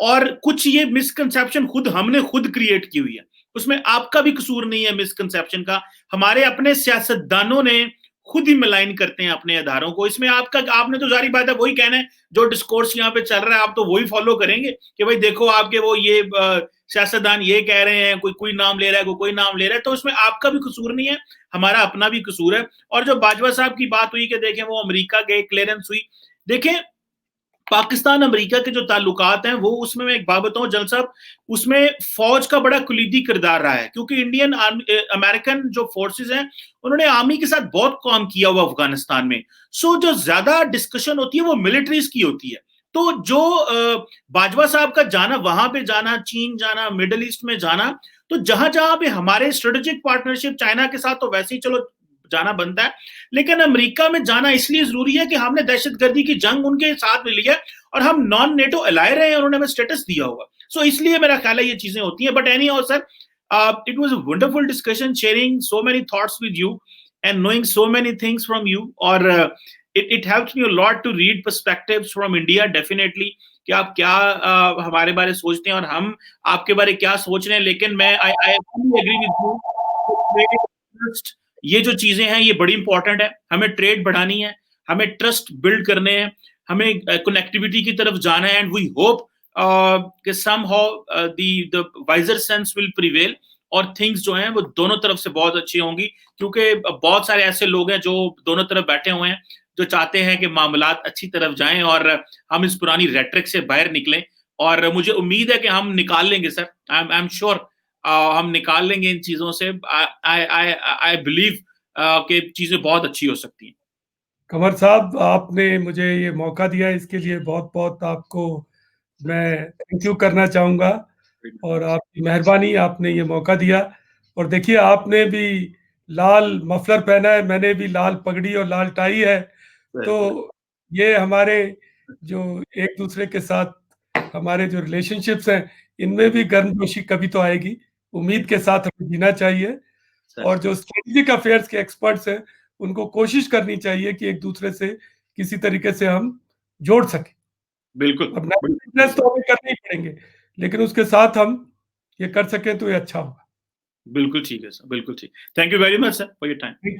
और कुछ ये मिसकंसेप्शन हमने खुद क्रिएट की हुई है, उसमें आपका भी कसूर नहीं है मिसकंसेप्शन का। हमारे अपने सियासतदानों ने खुद ही मलाइन करते हैं अपने अदारों को। इसमें आपने तो जारी बात है वही कहना है, जो डिस्कोर्स यहाँ पे चल रहा है आप तो वही फॉलो करेंगे कि भाई देखो आपके वो ये सियासतदान ये कह रहे हैं, कोई नाम ले रहा है, कोई नाम ले रहा है, तो उसमें आपका भी कसूर नहीं है, हमारा अपना भी कसूर है। और जो बाजवा साहब की बात हुई कि देखें वो अमेरिका गए, क्लियरेंस हुई, देखें पाकिस्तान अमेरिका के जो ताल्लुकात हैं वो, उसमें मैं एक बात बताऊं जनरल साहब, उसमें फौज का बड़ा कुलीदी किरदार रहा है, क्योंकि इंडियन अमेरिकन जो फोर्सेस हैं उन्होंने आर्मी के साथ बहुत काम किया हुआ अफगानिस्तान में। सो जो ज्यादा डिस्कशन होती है वो मिलिट्रीज की होती है। तो जो बाजवा साहब का जाना, वहां पे जाना, चीन जाना, मिडल ईस्ट में जाना, तो जहां जहां पे हमारे स्ट्रेटेजिक पार्टनरशिप चाइना के साथ तो वैसे ही चलो जाना बनता है, लेकिन अमेरिका में जाना इसलिए जरूरी है कि हमने दहशतगर्दी की जंग उनके साथ में ली है और हम नॉन नेटो एलाय रहे हैं, उन्होंने हमें स्टेटस दिया होगा। सो इसलिए मेरा ख्याल है ये चीजें होती हैं। But any how sir, it was a wonderful discussion, sharing so many thoughts with you and knowing so many things from you. और it helps me a lot to read perspectives from India, definitely, कि आप क्या हमारे बारे सोचते हैं और हम आपके बारे क्या सोच रहे हैं। लेकिन मैं I agree with you, ये जो चीजें हैं ये बड़ी इंपॉर्टेंट है। हमें ट्रेड बढ़ानी है, हमें ट्रस्ट बिल्ड करने हैं, हमें कनेक्टिविटी की तरफ जाना है। एंड वी होप कि somehow the wiser sense will prevail और थिंग्स जो हैं वो दोनों तरफ से बहुत अच्छी होंगी, क्योंकि बहुत सारे ऐसे लोग हैं जो दोनों तरफ बैठे हुए हैं, जो चाहते हैं कि मामलात अच्छी तरफ जाएं और हम इस पुरानी रेट्रिक से बाहर निकलें। और मुझे उम्मीद है कि हम निकाल लेंगे सर, आई एम श्योर हम निकाल लेंगे इन चीजों से। आई बिलीव कि चीजें बहुत अच्छी हो सकती हैं। कमर साहब, आपने मुझे ये मौका दिया, इसके लिए बहुत बहुत आपको मैं थैंक यू करना चाहूँगा और आपकी मेहरबानी, आपने ये मौका दिया। और देखिए, आपने भी लाल मफलर पहना है, मैंने भी लाल पगड़ी और लाल टाई है, तो ये हमारे जो एक दूसरे के साथ हमारे जो रिलेशनशिप्स हैं, इनमें भी गर्मजोशी कभी तो आएगी। उम्मीद के साथ हमें जीना चाहिए और जो स्ट्रेटेजिक अफेयर्स के एक्सपर्ट्स हैं, उनको कोशिश करनी चाहिए कि एक दूसरे से किसी तरीके से हम जोड़ सकें। बिल्कुल, अब बिजनेस तो हमें करने ही पड़ेंगे, लेकिन उसके साथ हम ये कर सकें तो ये अच्छा होगा। बिल्कुल ठीक है सर, बिल्कुल ठीक। Thank you very much sir for your time.